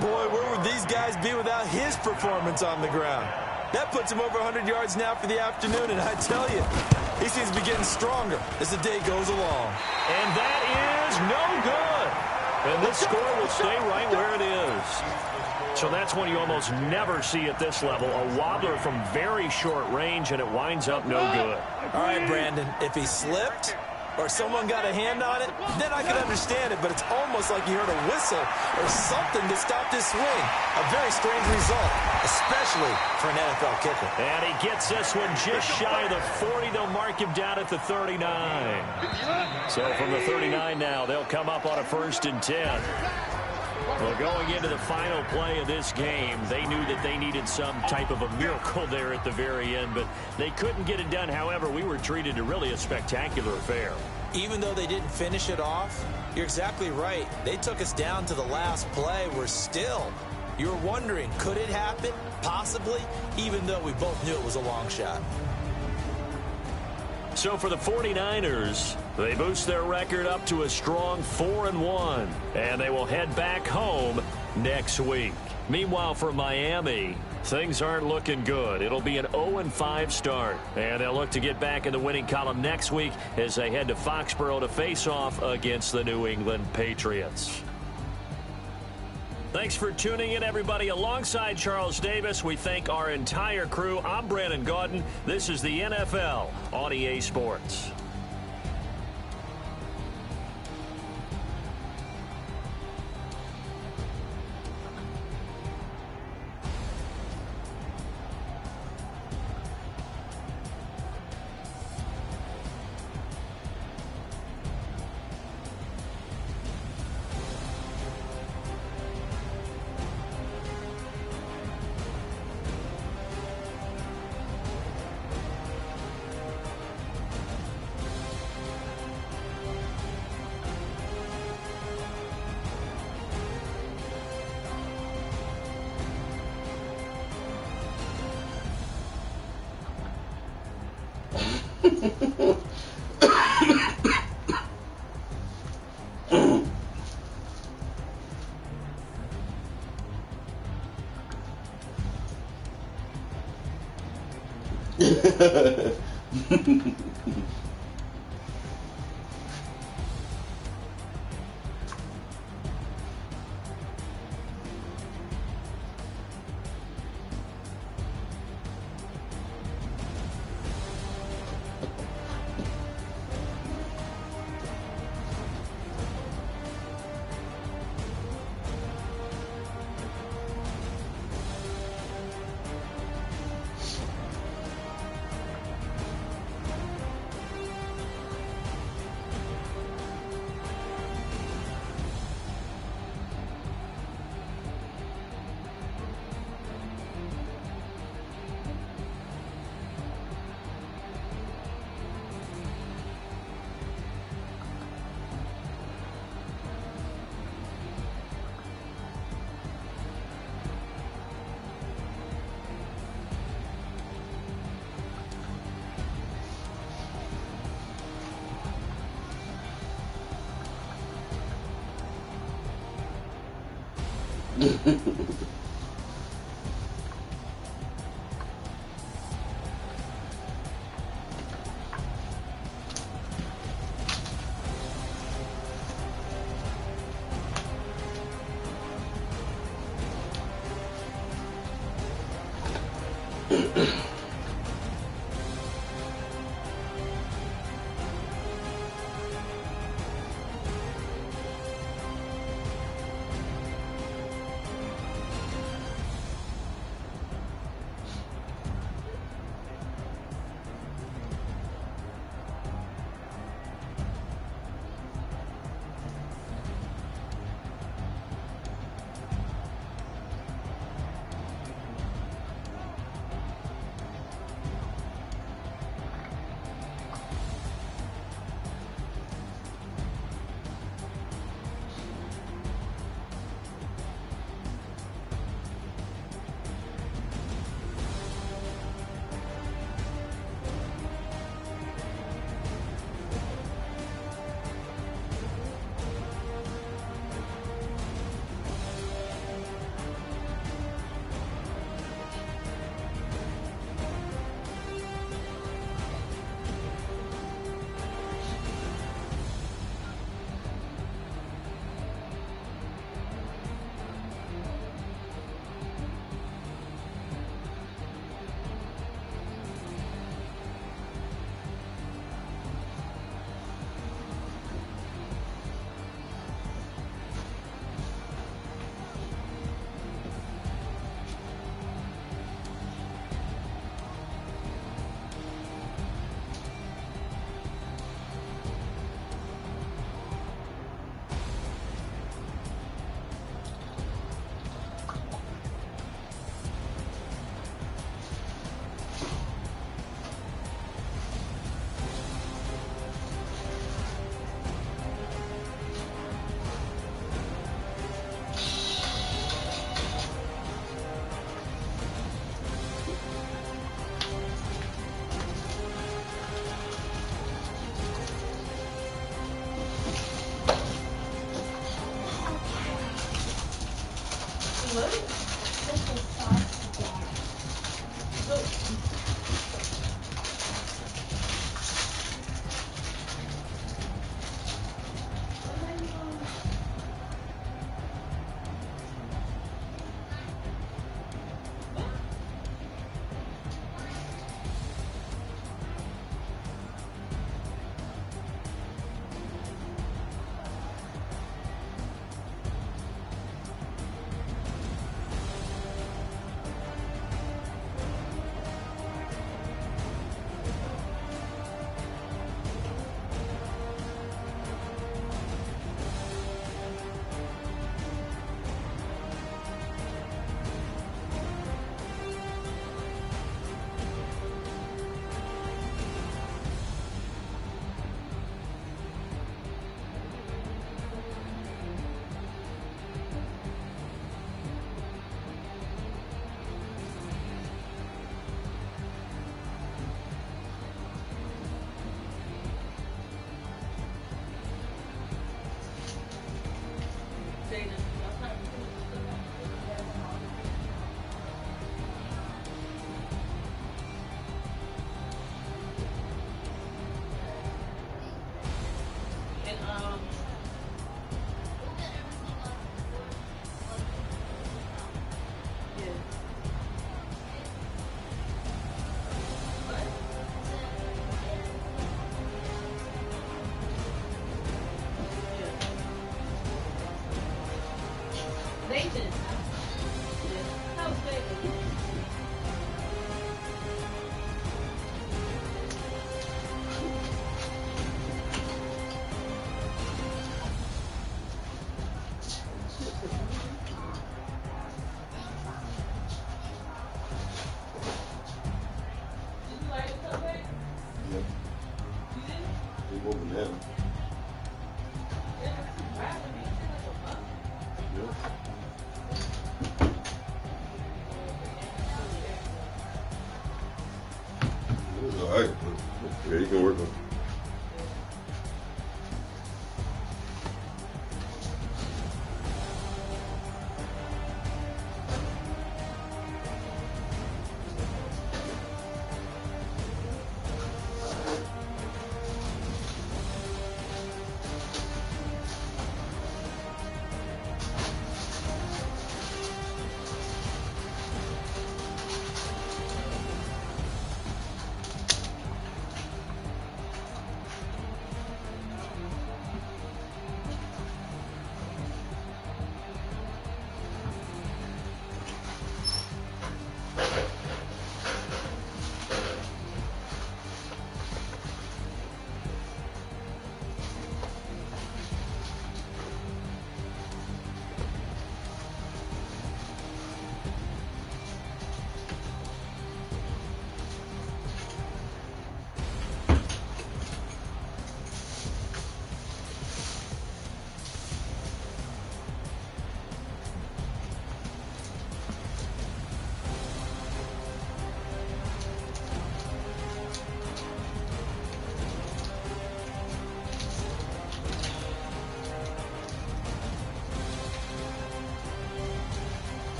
Speaker 3: Boy, where would these guys be without his performance on the ground? That puts him over 100 yards now for the afternoon, and I tell you, he seems to be getting stronger as the day goes along.
Speaker 1: And that is no good. And this score will stay right where it is. So that's one you almost never see at this level. A wobbler from very short range, and it winds up no good.
Speaker 3: All right, Brandon, if he slipped or someone got a hand on it, then I could understand it, but it's almost like you heard a whistle or something to stop this swing. A very strange result, especially for an NFL kicker.
Speaker 1: And he gets this one just shy of the 40. They'll mark him down at the 39. So from the 39 now, they'll come up on a 1st and 10. Well, going into the final play of this game, they knew that they needed some type of a miracle there at the very end, but they couldn't get it done. However, we were treated to really a spectacular affair.
Speaker 3: Even though they didn't finish it off, you're exactly right. They took us down to the last play. You're wondering, could it happen? Possibly, even though we both knew it was a long shot.
Speaker 1: So for the 49ers, they boost their record up to a strong 4-1, and they will head back home next week. Meanwhile, for Miami, things aren't looking good. It'll be an 0-5 start, and they'll look to get back in the winning column next week as they head to Foxborough to face off against the New England Patriots. Thanks for tuning in, everybody. Alongside Charles Davis, we thank our entire crew. I'm Brandon Gaudin. This is the NFL on EA Sports.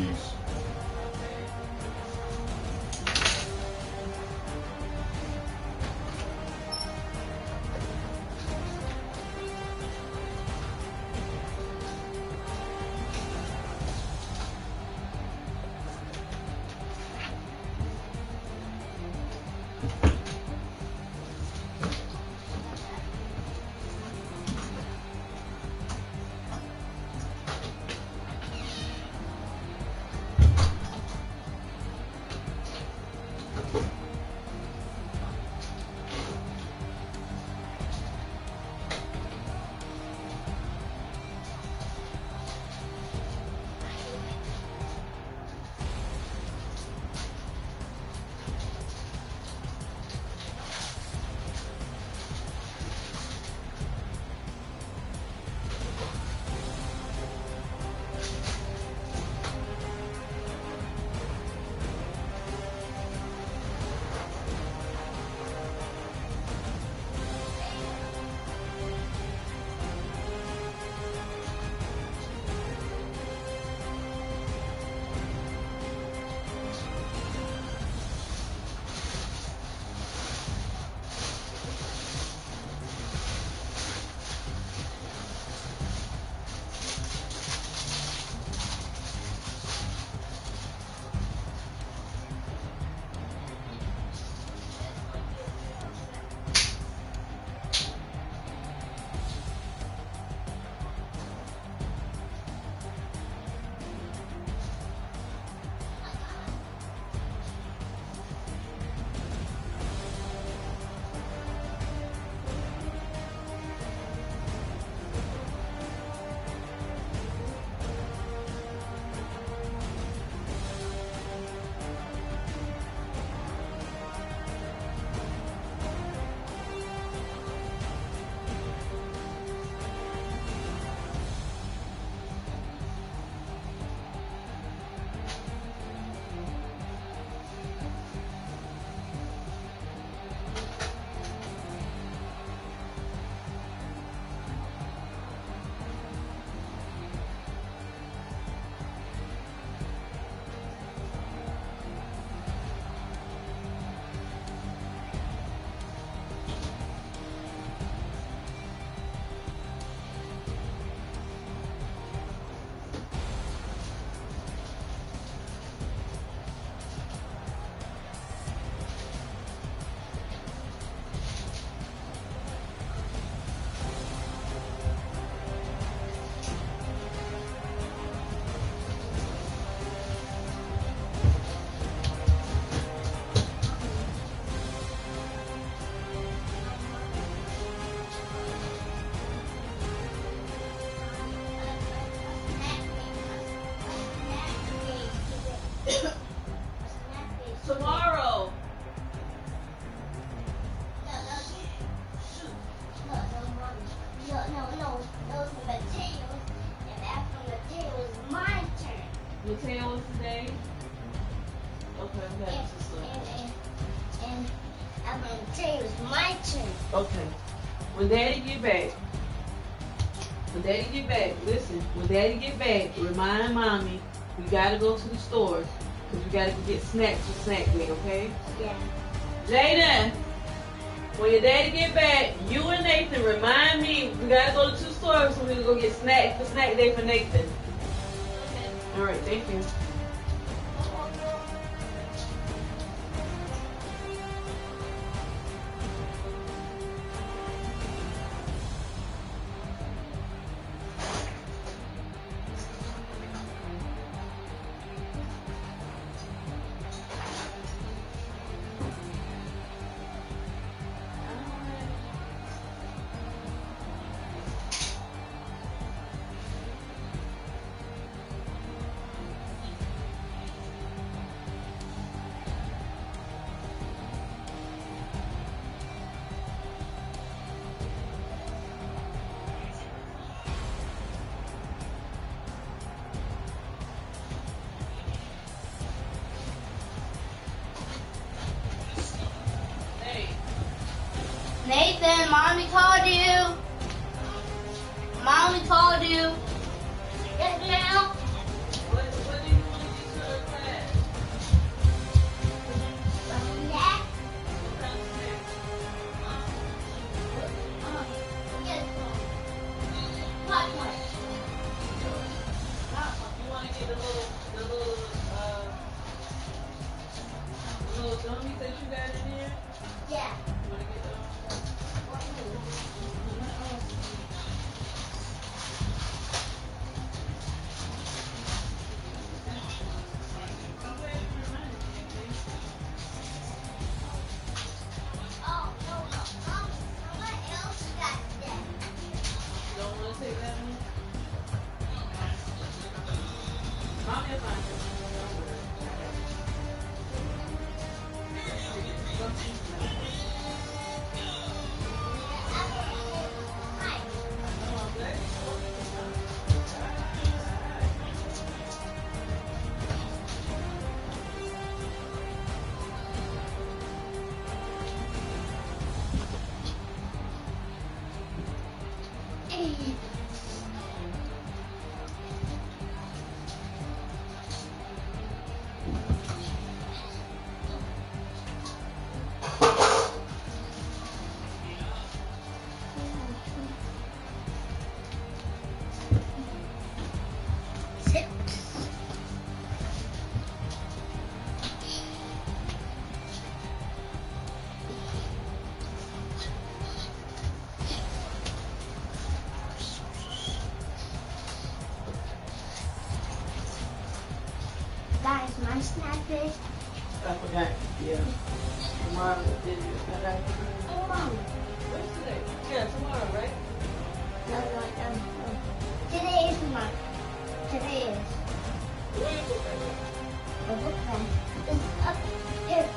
Speaker 2: apiece.
Speaker 7: Tomorrow. Mateo today? Okay, I'm back to sleep.
Speaker 10: And I'm going to tell you it's my turn.
Speaker 7: Okay. When Daddy get back, listen, when Daddy get back, remind Mommy we got to go to the store because we got to get snacks for snack day, okay?
Speaker 10: Yeah.
Speaker 7: Jaden, when your daddy get back, you and Nathan remind me we got to go to 2 stores so we can go get snacks for snack day for Nathan. All right, thank you.
Speaker 10: Nathan, Mommy called you. Mommy called you. Get down.
Speaker 7: What do you want to
Speaker 10: Guys, my snack is.
Speaker 7: I forgot. Yeah. Tomorrow did you?
Speaker 10: Tomorrow.
Speaker 7: What's today? Yeah, tomorrow, right?
Speaker 10: Today is mine. Today is.
Speaker 7: Where you book right
Speaker 10: The book bag is up here.